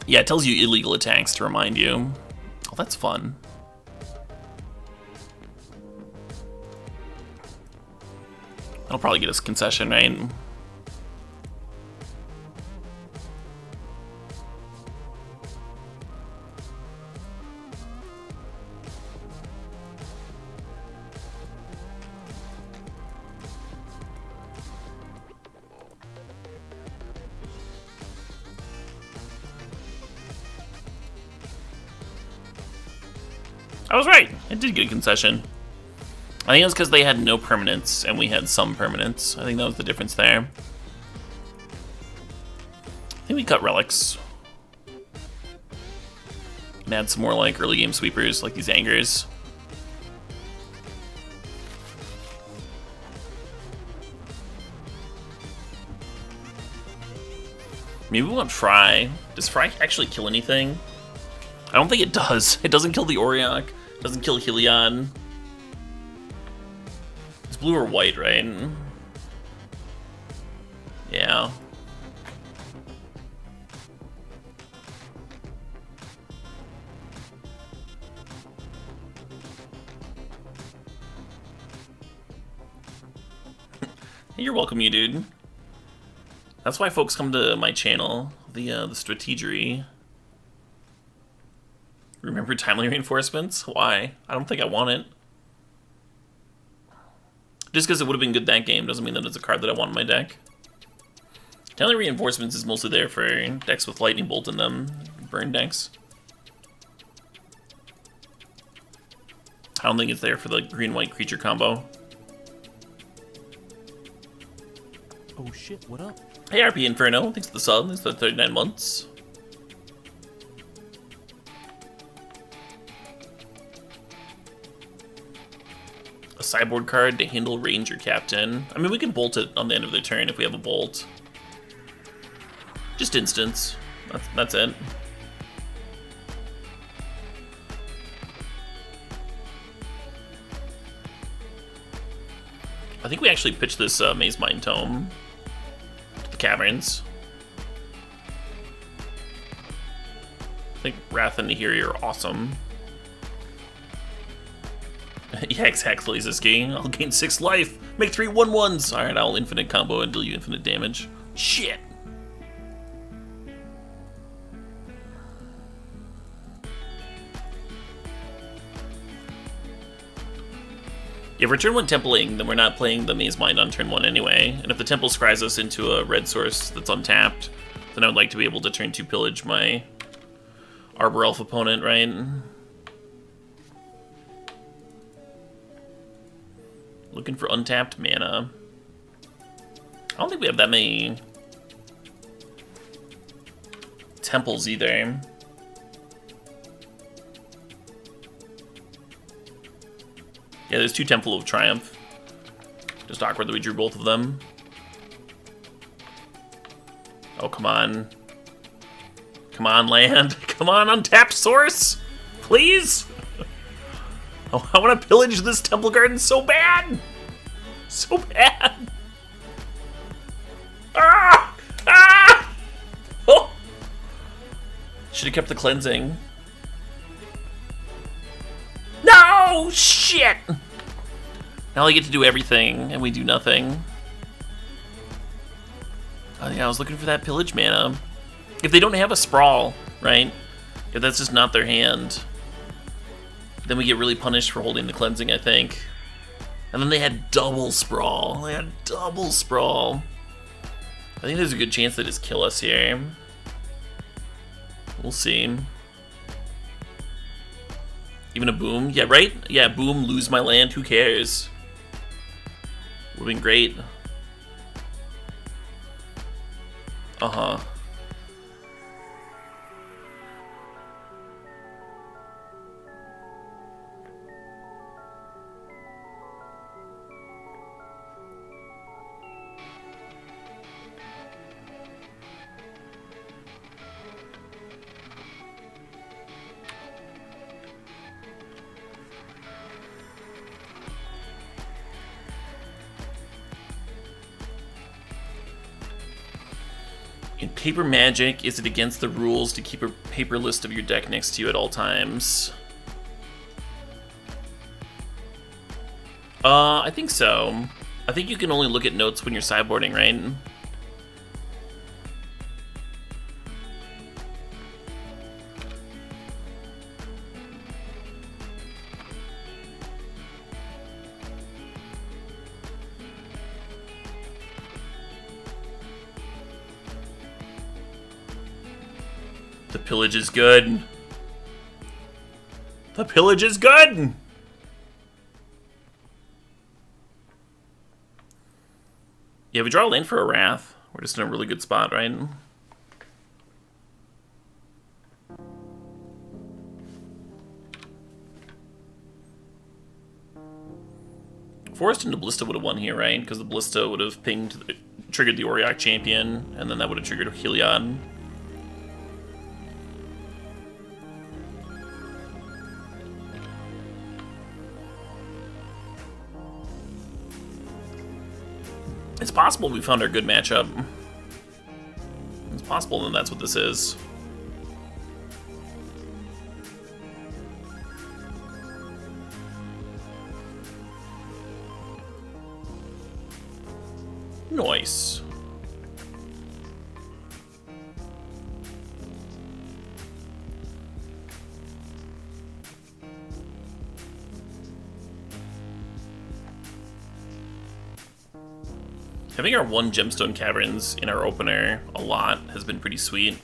Yeah, it tells you illegal attacks to remind you. Oh, that's fun. That'll probably get us concession, right? I was right. I did get a concession. I think it was because they had no permanents and we had some permanents. I think that was the difference there. I think we cut relics. And add some more like early game sweepers, like these angers. Maybe we want Fry. Does Fry actually kill anything? I don't think it does. It doesn't kill the Auriok. It doesn't kill Heliod. It's blue or white, right? Yeah. Hey, you're welcome, you dude. That's why folks come to my channel, the Strategery. Remember timely reinforcements? Why? I don't think I want it. Just because it would have been good that game doesn't mean that it's a card that I want in my deck. Timely reinforcements is mostly there for decks with lightning bolt in them, burn decks. I don't think it's there for the green-white creature combo. Oh shit, what up? Hey RP Inferno, thanks for the sub, thanks for the 39 months. A sideboard card to handle Ranger Captain. I mean, we can bolt it on the end of the turn if we have a bolt. Just instance. That's it. I think we actually pitched this Maze Mind Tome to the Caverns. I think Wrath and Nahiri are awesome. Yeah, exactly, Ziski. I'll gain 6 life. Make 3 1/1s. Alright, I'll infinite combo and deal you infinite damage. Shit! If we're turn 1 templing, then we're not playing the Maze Mind on turn 1 anyway. And if the temple scries us into a red source that's untapped, then I would like to be able to turn 2 pillage my Arbor Elf opponent, right? Looking for untapped mana. I don't think we have that many temples either. Yeah, there's 2 Temple of Triumph. Just awkward that we drew both of them. Oh, come on. Come on, land. Come on, untapped source. Please. Oh, I want to pillage this Temple Garden so bad! So bad! Ah! Ah! Oh! Should have kept the cleansing. No! Shit! Now I get to do everything, and we do nothing. Oh yeah, I was looking for that pillage mana. If they don't have a Sprawl, right? If that's just not their hand... Then we get really punished for holding the cleansing, I think. And then they had double sprawl. I think there's a good chance they just kill us here. We'll see. Even a boom? Yeah, right? Yeah, boom, lose my land, who cares? Would've been great. Uh-huh. In Paper Magic, is it against the rules to keep a paper list of your deck next to you at all times? I think so. I think you can only look at notes when you're sideboarding, right? The pillage is good. The pillage is good! Yeah, we draw a land for a Wrath. We're just in a really good spot, right? Forest into Ballista would have won here, right? Because the Ballista would have triggered the Auriok Champion, and then that would have triggered Heliod. It's possible we found our good matchup. It's possible that that's what this is. Nice. Having our 1 Gemstone Caverns in our opener a lot has been pretty sweet.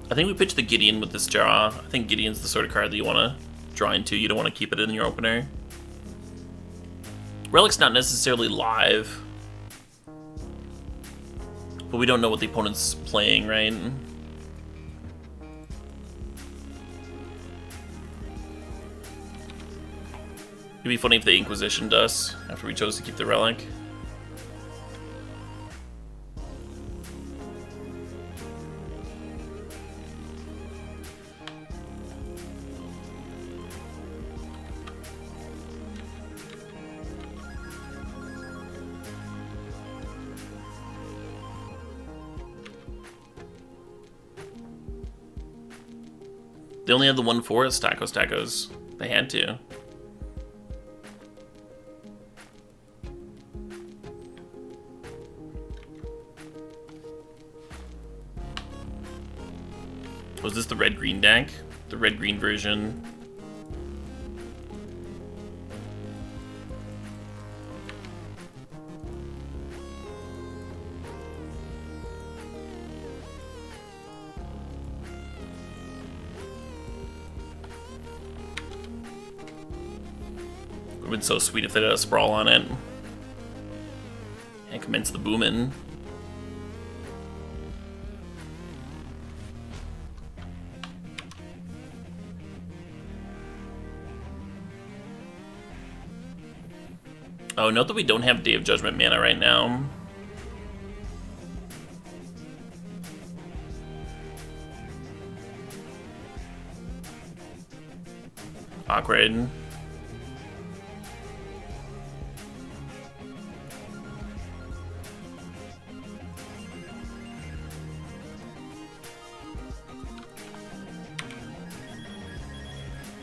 I think we pitched the Gideon with this draw. I think Gideon's the sort of card that you want to draw into. You don't want to keep it in your opener. Relic's not necessarily live, but we don't know what the opponent's playing, right? It'd be funny if they Inquisitioned us after we chose to keep the Relic. They only had the 1 forest Tacos. They had to. Was this the red-green deck? The red-green version? Would have been so sweet if they had a sprawl on it. And commence the boomin'. Oh, note that we don't have Day of Judgment mana right now. Awkward.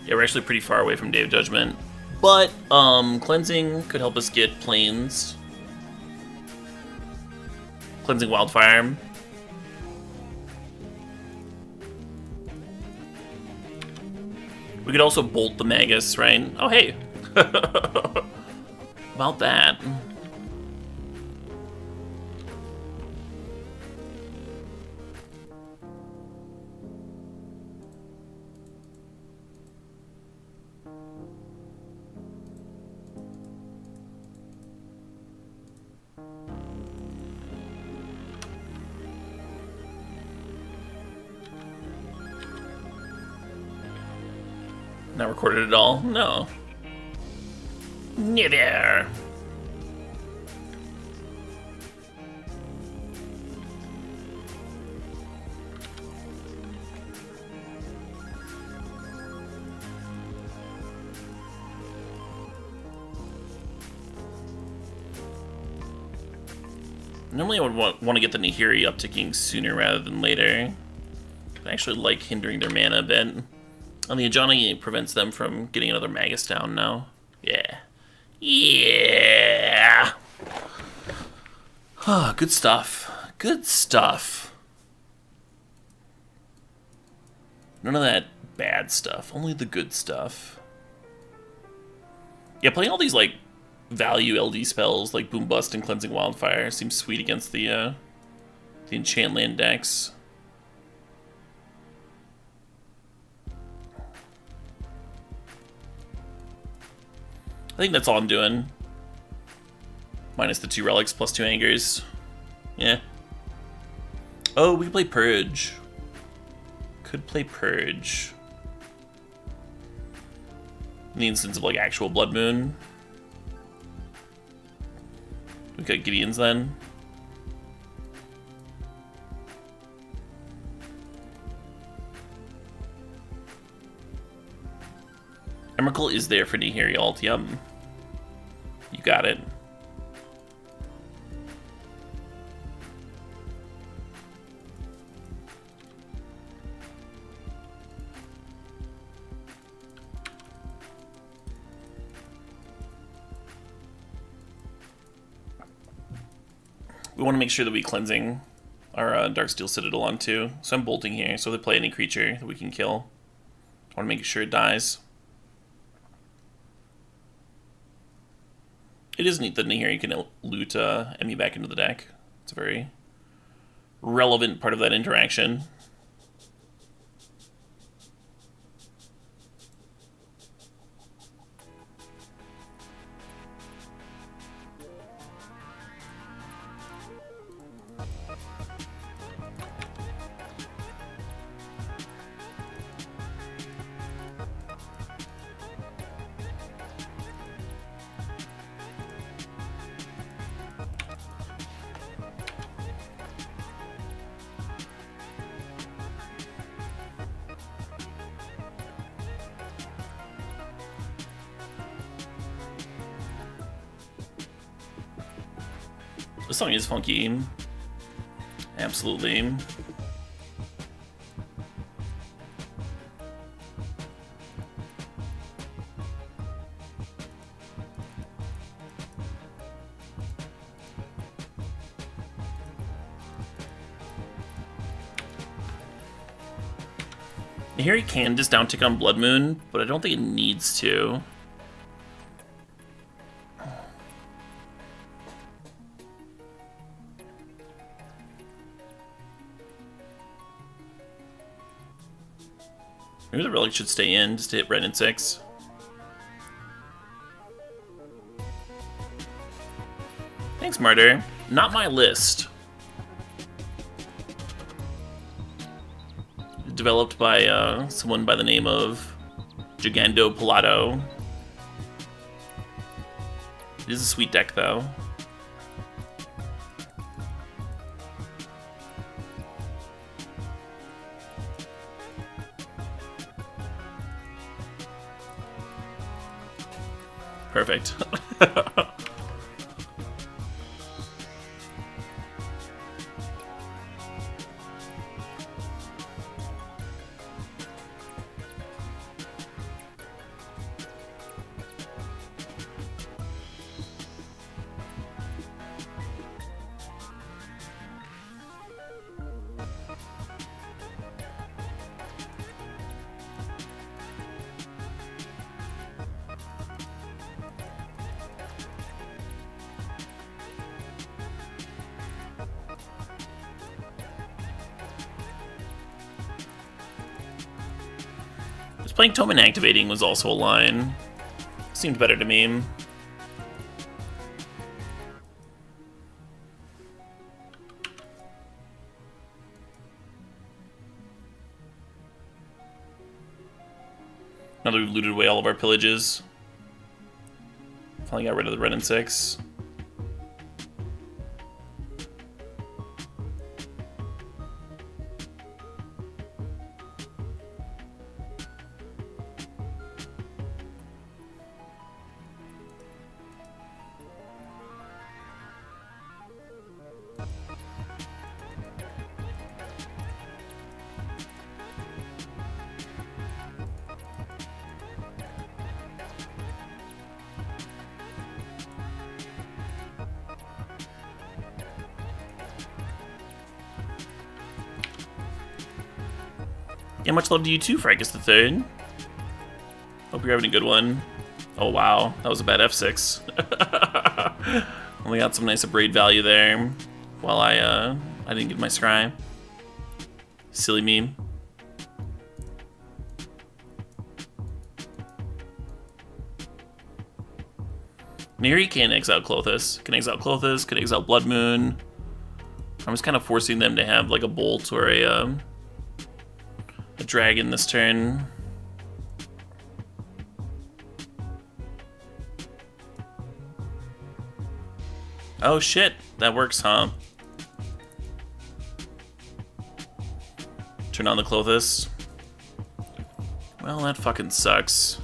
Yeah, we're actually pretty far away from Day of Judgment. But, Cleansing could help us get Plains. Cleansing Wildfire. We could also bolt the Magus, right? Oh, hey. About that. Not recorded at all? No. Neither. Normally I would want to get the Nahiri upticking sooner rather than later. I actually like hindering their mana a bit. On the Ajani, it prevents them from getting another Magus down now. Yeah. Yeah! Ah, good stuff. Good stuff. None of that bad stuff. Only the good stuff. Yeah, playing all these, like, value LD spells, like Boom Bust and Cleansing Wildfire, seems sweet against the Enchantland decks. I think that's all I'm doing. Minus the 2 relics plus 2 angers. Yeah. Oh, we could play Purge. Could play Purge. In the instance of like actual Blood Moon. We got Gideon's then. Emrakul is there for Nahiri alt, yep. You got it. We want to make sure that we cleansing our Darksteel Citadel on too. So I'm bolting here, so if they play any creature that we can kill. I want to make sure it dies. It is neat that Nahiri can loot Emmy back into the deck. It's a very relevant part of that interaction. This song is funky. Absolutely. Here he can just down tick on Blood Moon, but I don't think it needs to. Maybe the relic should stay in just to hit red and 6. Thanks, Martyr. Not my list. Developed by someone by the name of Gigando Pilato. It is a sweet deck, though. Perfect. Playing Toman activating was also a line. Seemed better to me. Now that we've looted away all of our pillages. Finally got rid of the red and 6. Yeah, much love to you too, Fracus the Third. Hope you're having a good one. Oh wow, that was a bad F6. Only got some nice abrade value there. While I didn't get my scry. Silly meme. Miri can exile Klothys. Can exile Klothys, can exile Blood Moon. I'm just kind of forcing them to have like a Bolt or a dragon this turn. Oh shit, that works, huh? Turn on the Klothys. Well, that fucking sucks.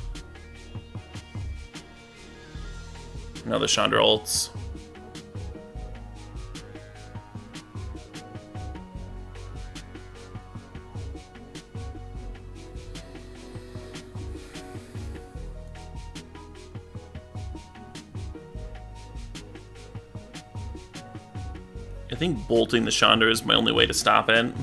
Now the Chandra ults. I think bolting the Chandra is my only way to stop it.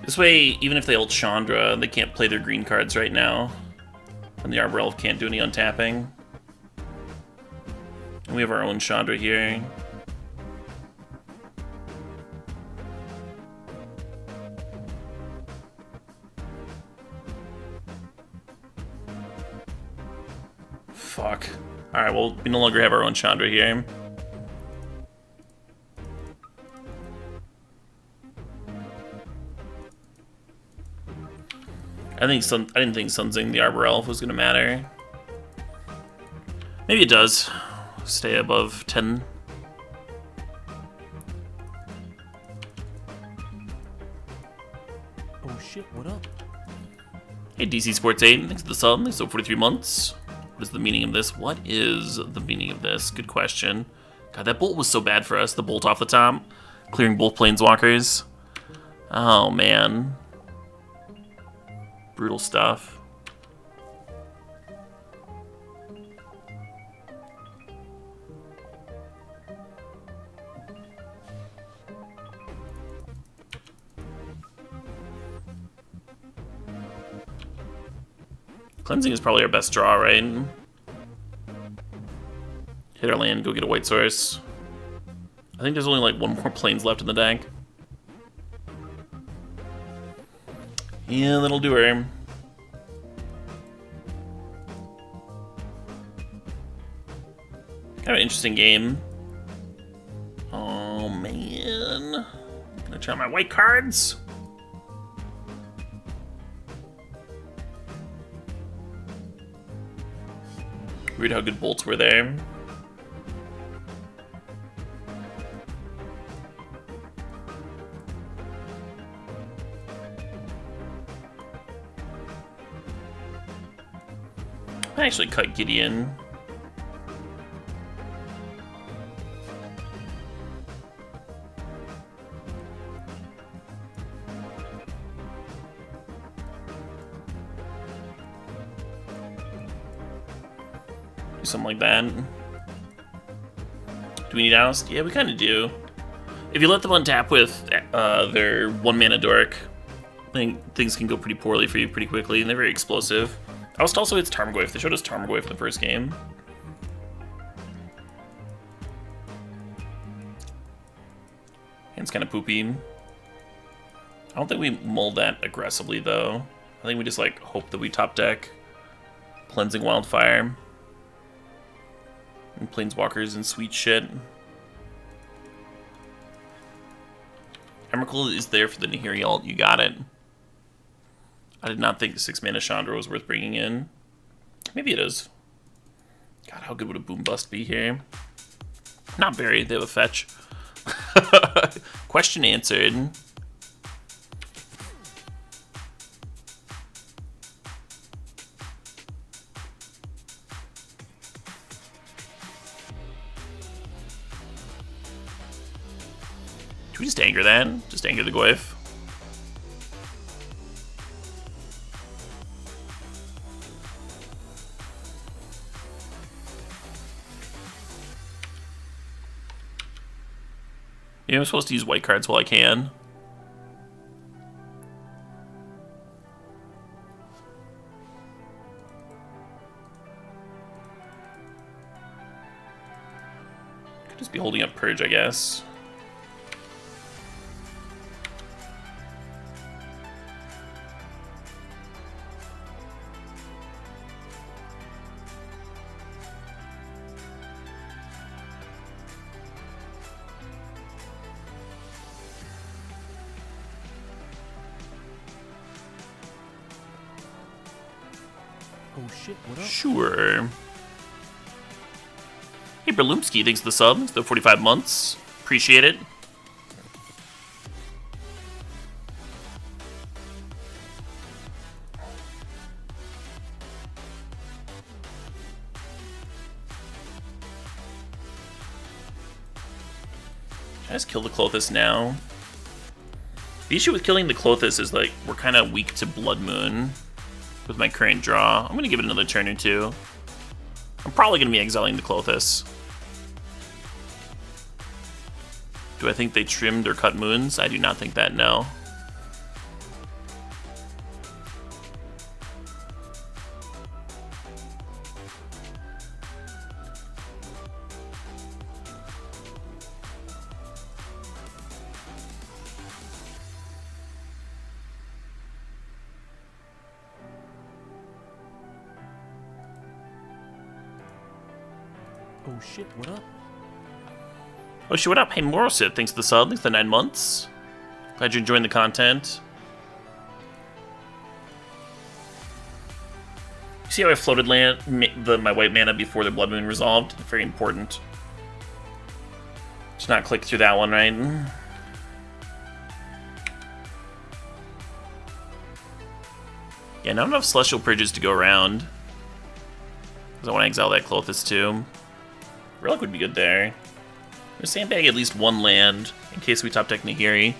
This way, even if they ult Chandra, they can't play their green cards right now. And the Arbor Elf can't do any untapping. And we have our own Chandra here. Fuck. Alright, well, we no longer have our own Chandra here. I didn't think Sunzing the Arbor Elf was gonna matter. Maybe it does. Stay above 10. Oh shit, what up? Hey DC Sports 8, thanks for the sub, thanks for 43 months. What is the meaning of this? What is the meaning of this? Good question. God, that bolt was so bad for us, the bolt off the top. Clearing both planeswalkers. Oh man. Brutal stuff. Cleansing is probably our best draw, right? Hit our land, go get a white source. I think there's only like one more planes left in the deck. Yeah, that'll do her. Kind of an interesting game. Oh man. Gonna try my white cards. Weird how good bolts were there. I actually cut Gideon. Do something like that. Do we need Oust? Yeah, we kind of do. If you let them untap with their 1-mana dork, I think things can go pretty poorly for you pretty quickly, and they're very explosive. Oust also hits Tarmogoyf. They showed us Tarmogoyf in the first game. Hand's kind of poopy. I don't think we mull that aggressively, though. I think we just, like, hope that we top deck Cleansing Wildfire and Planeswalkers and sweet shit. Emrakul is there for the Nahiri ult. You got it. I did not think the 6-mana Chandra was worth bringing in. Maybe it is. God, how good would a Boom Bust be here? Not very. They have a fetch. Question answered. Should we just anger that? Just anger the Goyf? Yeah, I'm supposed to use white cards while I can. Could just be holding up Purge, I guess. Oh shit, what up? Sure. Hey, Berlumsky, thanks for the sub. The 45 months. Appreciate it. Can I just kill the Klothys now? The issue with killing the Klothys is, like, we're kind of weak to Blood Moon with my current draw. I'm going to give it another turn or two. I'm probably going to be exiling the Klothys. Do I think they trimmed or cut moons? I do not think that, no. Oh shit, what up? Oh shit, what up? Hey, Morosit, thanks for the sub. Thanks for the 9 months. Glad you're enjoying the content. You see how I floated land my white mana before the Blood Moon resolved? Very important. Just not click through that one, right? Yeah, not enough Celestial Purges to go around. Because I want to exile that Klothys too. Relic would be good there. I'm gonna sandbag at least one land in case we top deck Nahiri.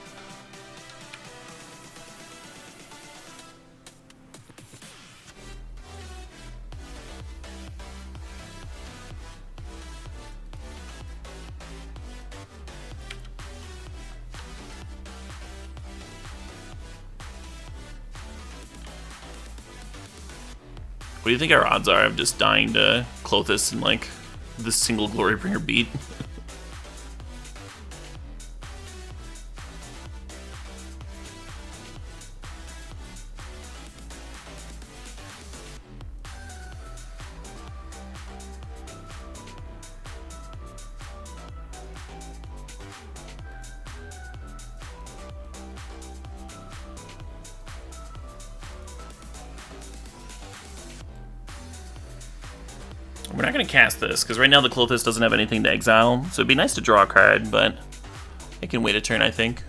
What do you think our odds are of just dying to Klothys in like this single Glorybringer beat? We're not going to cast this, because right now the Klothys doesn't have anything to exile, so it'd be nice to draw a card, but it can wait a turn, I think.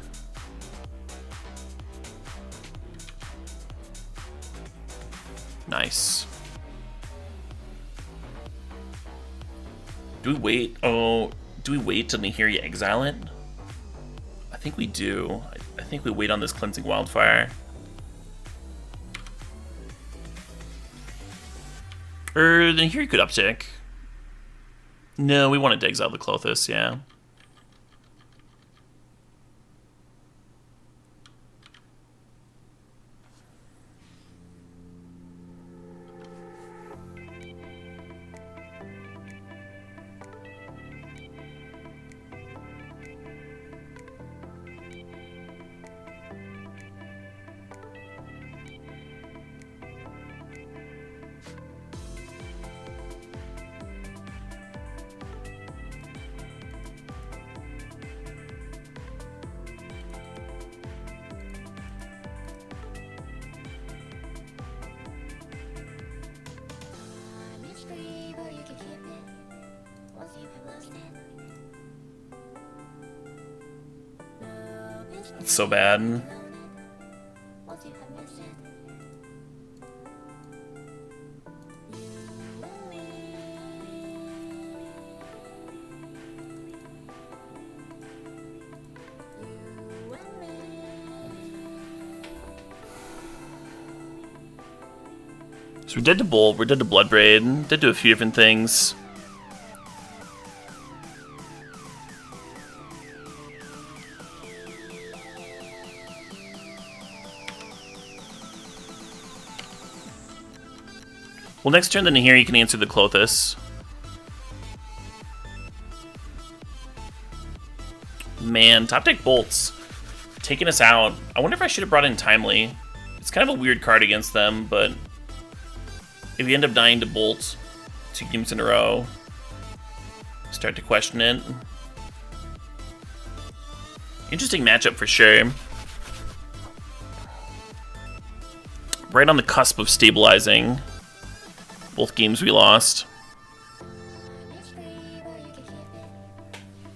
Nice. Do we wait? Oh, do we wait till Nihiri exile it? I think we do. I think we wait on this Cleansing Wildfire. Or then here you could uptick. No, we wanted to exile the Klothys, yeah. It's so bad. So we're dead to Bolt, we're dead to Bloodbraid, dead to a few different things. Well, next turn, then here you can answer the Klothys. Man, top deck Bolts. Taking us out. I wonder if I should have brought in Timely. It's kind of a weird card against them, but if you end up dying to Bolt 2 games in a row, start to question it. Interesting matchup for sure. Right on the cusp of stabilizing. Both games we lost.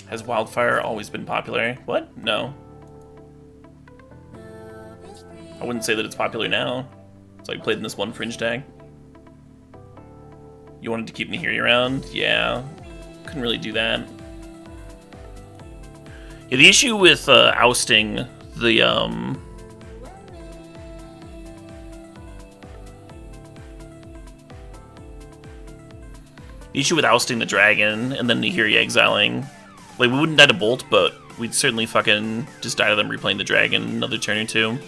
Has Wildfire always been popular? What? No. I wouldn't say that it's popular now. It's like played in this one Fringe deck. You wanted to keep Nihiri around? Yeah. Couldn't really do that. Yeah, the issue with ousting the issue with ousting the dragon and then Nihiri exiling, like, we wouldn't die to Bolt, but we'd certainly fucking just die to them replaying the dragon another turn or two.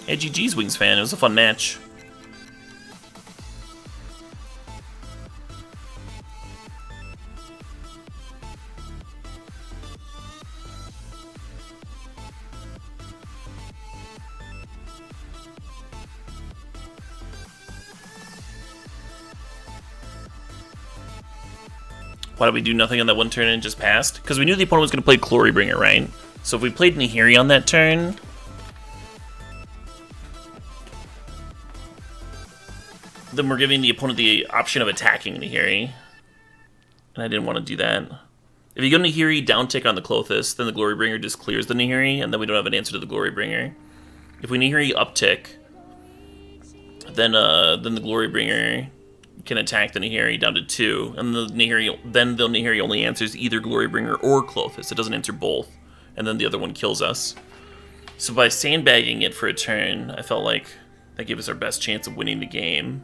Yeah, GG's Wings fan, it was a fun match. Why did we do nothing on that one turn and just passed? Because we knew the opponent was going to play Glorybringer, right? So if we played Nihiri on that turn, then we're giving the opponent the option of attacking Nihiri. And I didn't want to do that. If you go Nihiri, down tick on the Klothys, then the Glorybringer just clears the Nihiri, and then we don't have an answer to the Glorybringer. If we Nihiri uptick, then the Glorybringer can attack the Nihiri down to 2, and the Nihiri only answers either Glorybringer or Klothys. It doesn't answer both, and then the other one kills us. So by sandbagging it for a turn, I felt like that gave us our best chance of winning the game.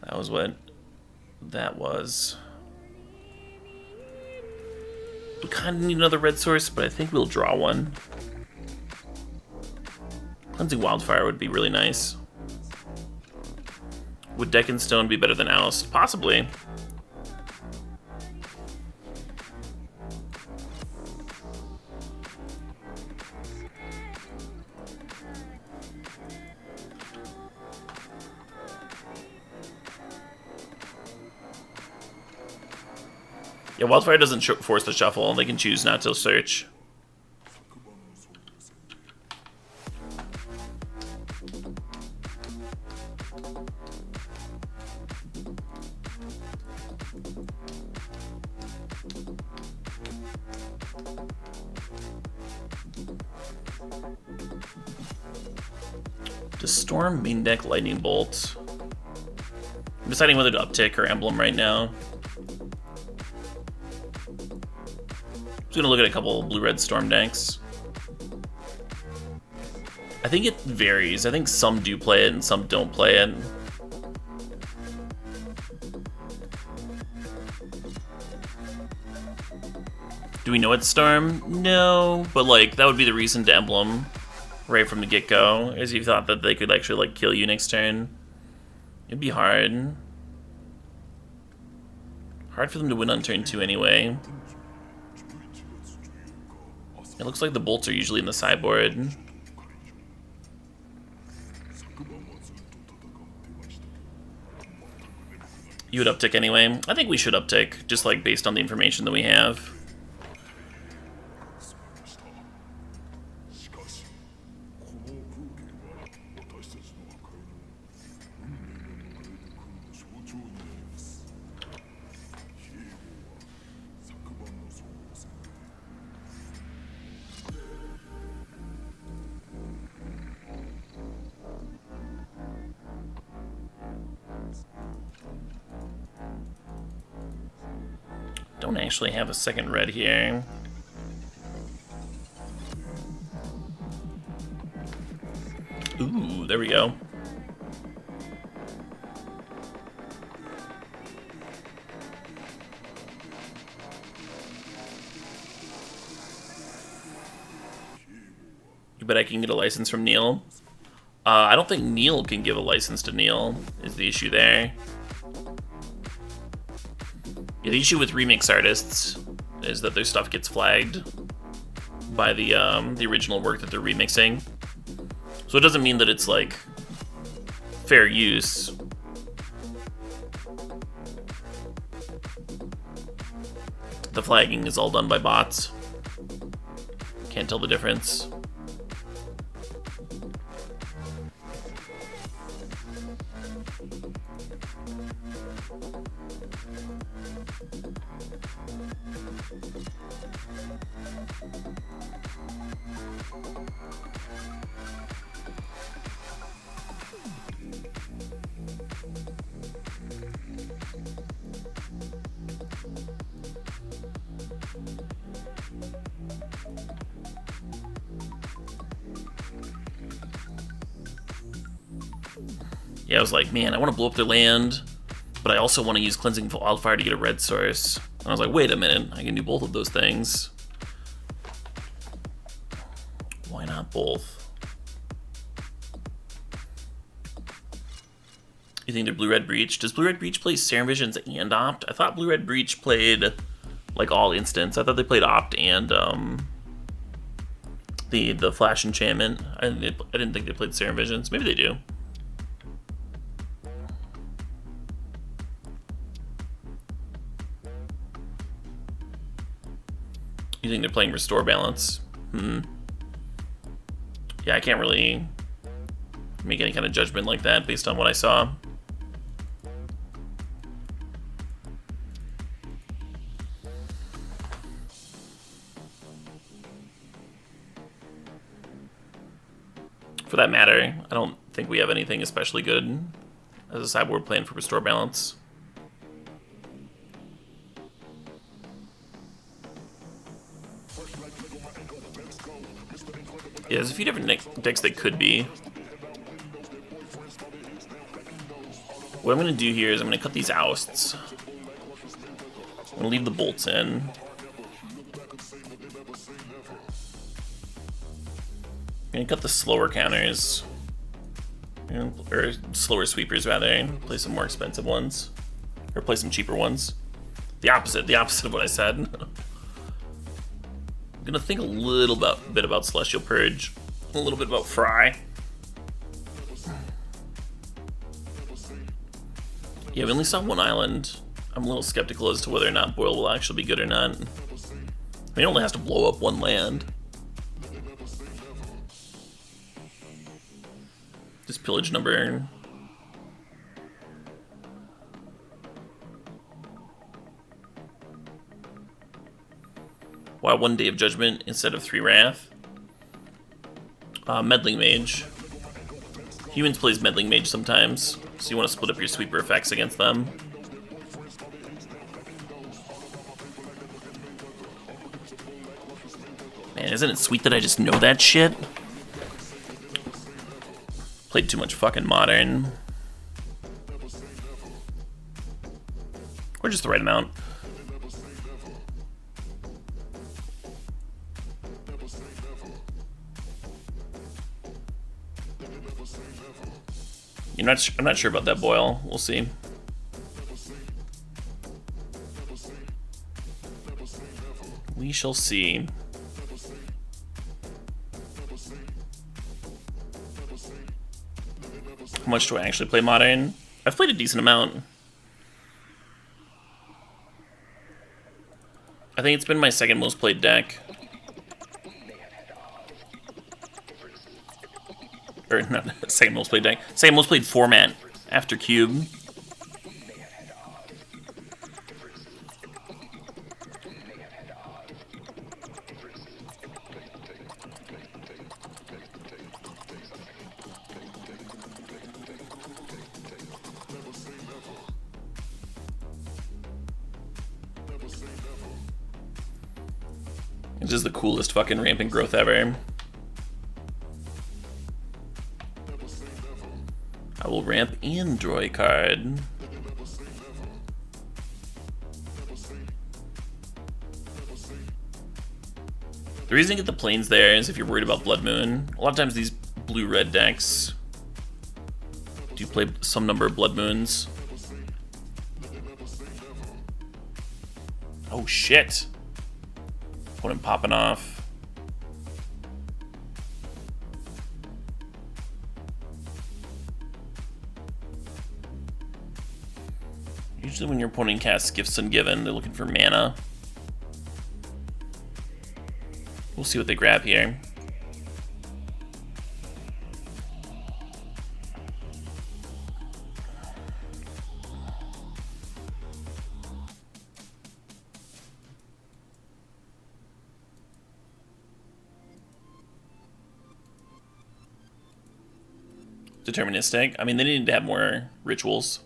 That was what that was. We kind of need another red source, but I think we'll draw one. Cleansing Wildfire would be really nice. Would Deck and Stone be better than Oust? Possibly. Yeah, Wildfire doesn't force the shuffle, and they can choose not to search. To storm, main deck, lightning bolt. I'm deciding whether to uptick or emblem right now. Just gonna look at a couple blue-red storm decks. I think it varies. I think some do play it and some don't play it. Do we know it's storm? No, but like that would be the reason to emblem right from the get-go, is you thought that they could actually like kill you next turn. It'd be hard. Hard for them to win on turn 2 anyway. It looks like the bolts are usually in the sideboard. You would uptick anyway. I think we should uptick, just like based on the information that we have. Don't actually have a second red here. Ooh, there we go. You bet I can get a license from Neil? I don't think Neil can give a license to Neil, is the issue there. Yeah, the issue with remix artists is that their stuff gets flagged by the original work that they're remixing. So it doesn't mean that it's like fair use. The flagging is all done by bots. Can't tell the difference. Yeah, I was like, man, I want to blow up their land, but I also want to use Cleansing Wildfire to get a red source. And I was like, wait a minute, I can do both of those things. Why not both? You think they're Blue-Red Breach? Does Blue-Red Breach play Serum Visions and Opt? I thought Blue-Red Breach played, like, all instants. I thought they played Opt and, the Flash Enchantment. I didn't think they played Serum Visions. Maybe they do. You think they're playing Restore Balance? Yeah, I can't really make any kind of judgment like that based on what I saw. For that matter, I don't think we have anything especially good as a sideboard plan for Restore Balance. Yeah, there's a few different decks that could be. What I'm going to do here is I'm going to cut these ousts. I'm going to leave the bolts in. I'm going to cut the slower counters. Or slower sweepers, rather. Play some more expensive ones. Or play some cheaper ones. The opposite of what I said. I'm gonna think a little bit about Celestial Purge, a little bit about Fry. Yeah, we only saw one island. I'm a little skeptical as to whether or not Boil will actually be good or not. I mean, it only has to blow up one land. Just pillage number Wow, 1 Day of Judgment instead of 3 Wrath. Meddling Mage. Humans plays Meddling Mage sometimes, so you want to split up your sweeper effects against them. Man, isn't it sweet that I just know that shit? Played too much fucking Modern. Or just the right amount. I'm not sure about that boil. We'll see. We shall see. How much do I actually play Modern? I've played a decent amount. I think it's been my second most played deck. Or not second most played deck. Second most played format after Cube. This is the coolest fucking rampant growth ever. I will ramp and draw a card. The reason to get the planes there is if you're worried about Blood Moon. A lot of times these blue-red decks do play some number of Blood Moons. Oh shit! Opponent popping off. Usually when your opponent casts Gifts Ungiven, they're looking for mana. We'll see what they grab here. Deterministic. I mean, they need to have more rituals.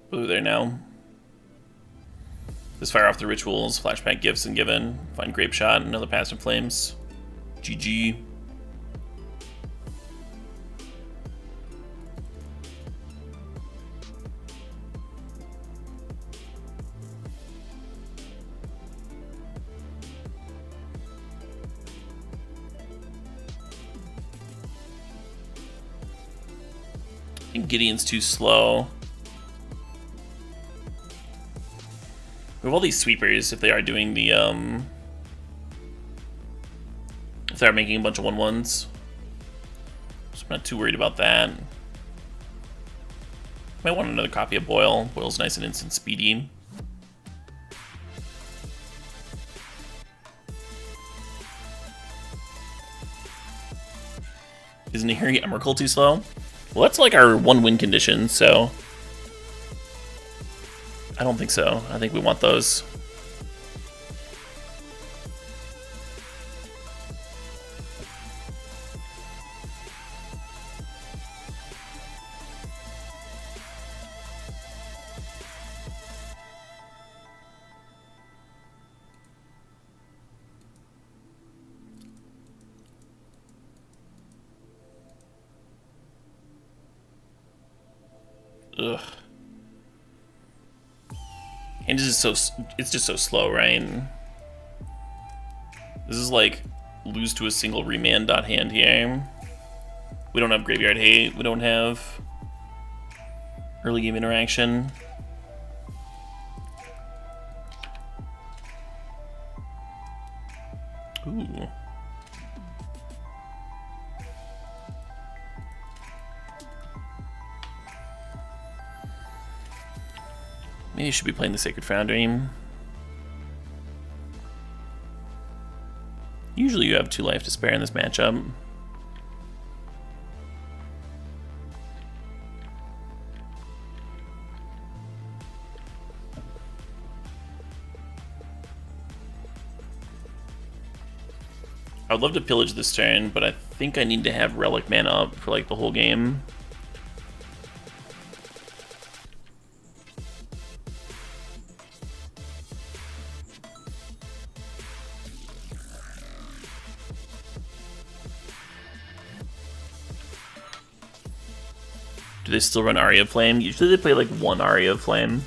Blue there now. Just fire off the rituals, flashback Gifts Ungiven, find Grape Shot, another Passive Flames. GG. I think Gideon's too slow. We have all these sweepers if they are doing the, if they are making a bunch of 1/1s. So I'm not too worried about that. Might want another copy of Boil. Boil's nice and instant speedy. Isn't Harry Emrakul too slow? Well, that's like our 1-win condition, so I don't think so. I think we want those. Ugh. And it's just so slow, right? This is like lose to a single remand dot hand here. We don't have Graveyard Hate. We don't have early game interaction. Ooh. Maybe you should be playing the Sacred Foundry. Usually you have 2 life to spare in this matchup. I would love to pillage this turn, but I think I need to have relic mana up for like the whole game. Do they still run Aria of Flame? Usually they play like one Aria of Flame.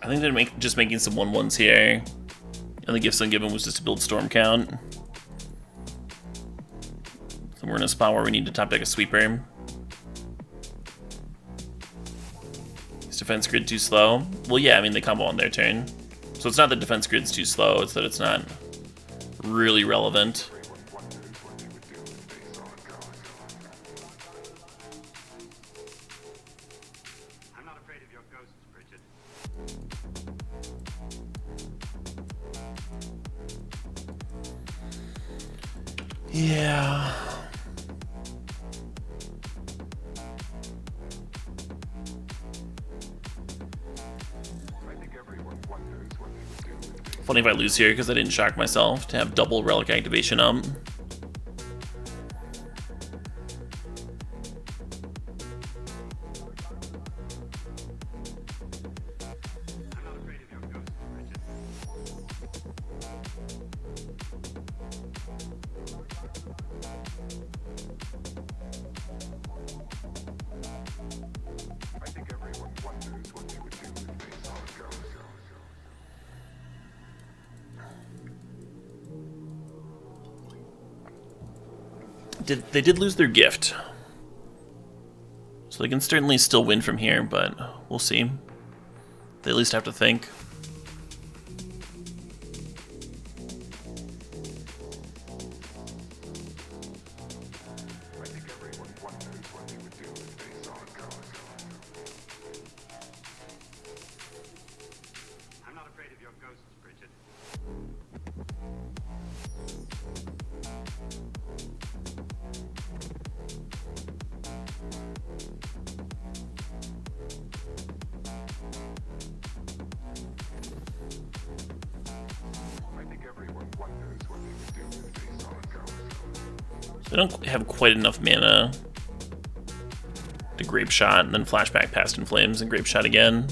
I think they're just making some 1/1s here. And the gifts ungiven was just to build storm count. So we're in a spot where we need to top deck a sweeper. Is defense grid too slow? Well, yeah, I mean, they combo on their turn. So it's not that defense grid's too slow, it's that it's not really relevant. I'm not afraid of your ghosts, Bridget. Yeah. Funny if I lose here because I didn't shock myself to have double relic activation up. I'm not afraid of your ghosts, Bridget. I think everyone wonders what they would do if they saw a ghost. They did lose their gift. So they can certainly still win from here, but we'll see. They at least have to think. I think everyone wonders what they would do if they saw a ghost. I'm not afraid of your ghosts, Bridget. I think everyone wonders what they would do if they saw a ghost. They don't have quite enough mana to Grape Shot and then flashback past in Flames and Grape Shot again.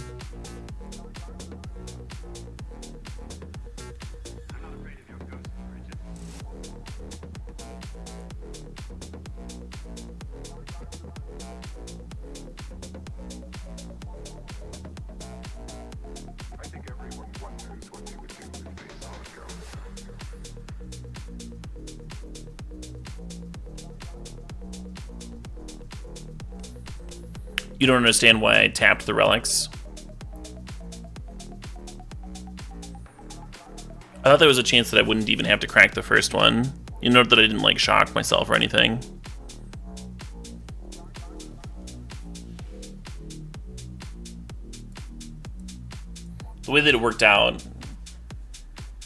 I'm not afraid of your ghosts, Bridget. I think everyone wonders what they would do if they saw a ghost. You don't understand why I tapped the relics? I thought there was a chance that I wouldn't even have to crack the first one. You note that I didn't like shock myself or anything. The way that it worked out,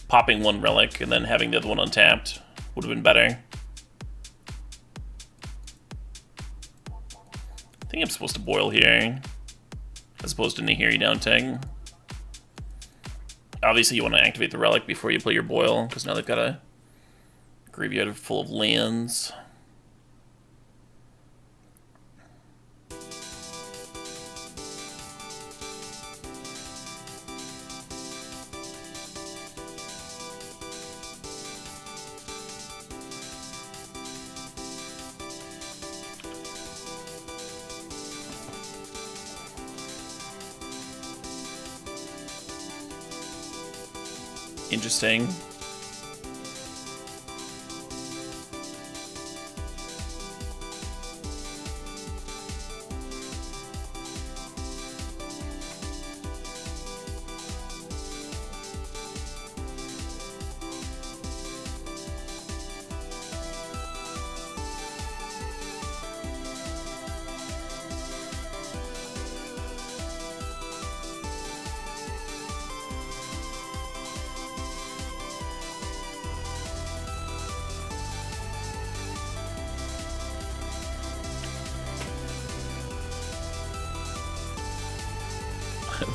popping one relic and then having the other one untapped would have been better. I think I'm supposed to boil here, as opposed to Nahiri down tag. Obviously you want to activate the relic before you play your boil, because now they've got a graveyard full of lands. Interesting.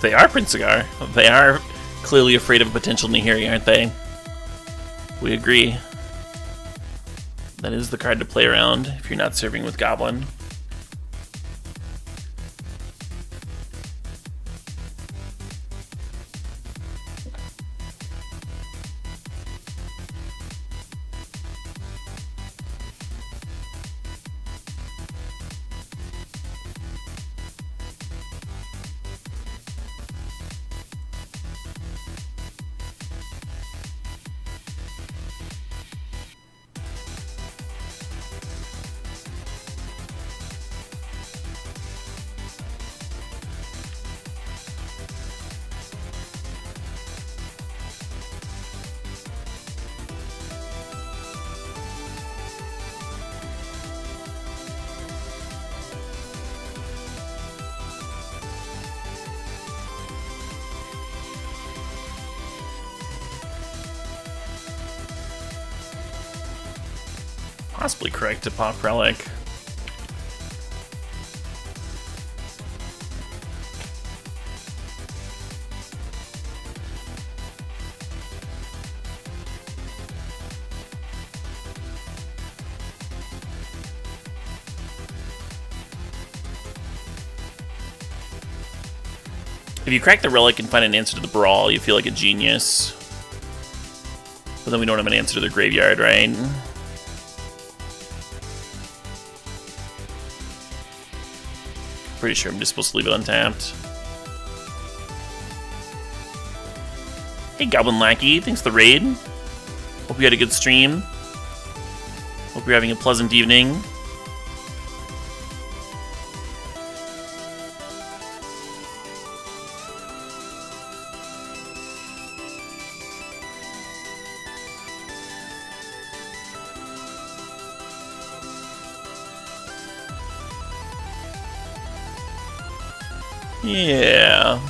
They are Prince Cigar. They are clearly afraid of potential Nihiri, aren't they? We agree. That is the card to play around if you're not serving with Goblin. Possibly correct to pop Relic. If you crack the Relic and find an answer to the Brawl, you feel like a genius. But then we don't have an answer to the Graveyard, right? Pretty sure I'm just supposed to leave it untapped. Hey, Goblin Lackey, thanks for the raid. Hope you had a good stream. Hope you're having a pleasant evening. Yeah.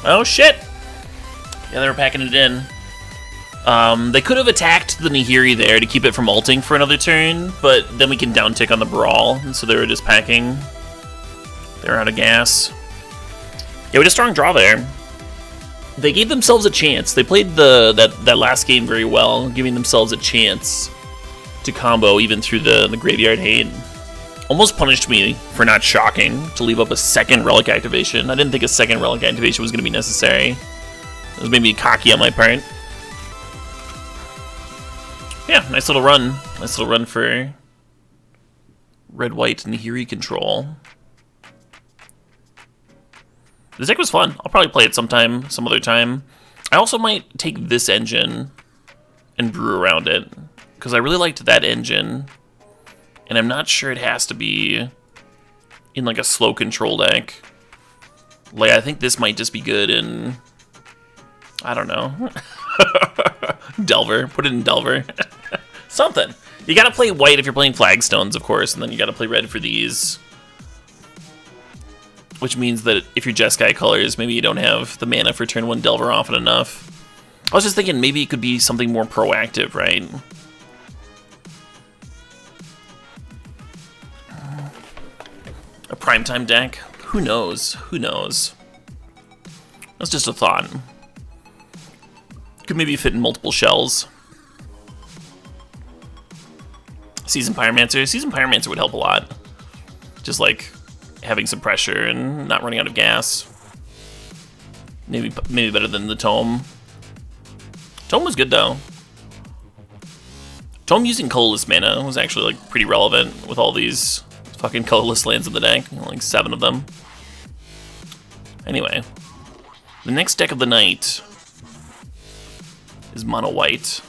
Oh shit! Yeah, they were packing it in. They could have attacked the Nihiri there to keep it from ulting for another turn, but then we can down tick on the Brawl, and so they were just packing. They were out of gas. Yeah, we had a strong draw there. They gave themselves a chance. They played that last game very well, giving themselves a chance to combo even through the Graveyard Hate. Almost punished me for not shocking to leave up a second Relic activation. I didn't think a second Relic activation was going to be necessary. It was maybe cocky on my part. Yeah, nice little run. Nice little run for red-white Nihiri control. This deck was fun. I'll probably play it sometime, some other time. I also might take this engine and brew around it, because I really liked that engine, and I'm not sure it has to be in like a slow control deck. Like, I think this might just be good in, I don't know, Delver. Put it in Delver. Something. You gotta play white if you're playing Flagstones, of course, and then you gotta play red for these. Which means that if you're Jeskai colors, maybe you don't have the mana for turn 1 Delver often enough. I was just thinking maybe it could be something more proactive, right? A primetime deck? Who knows? Who knows? That's just a thought. Could maybe fit in multiple shells. Seasoned Pyromancer? Seasoned Pyromancer would help a lot. Just like having some pressure and not running out of gas. Maybe better than the Tome. Tome was good though. Tome using colorless mana was actually like pretty relevant with all these fucking colorless lands in the deck, like 7 of them. Anyway, the next deck of the night is mono white.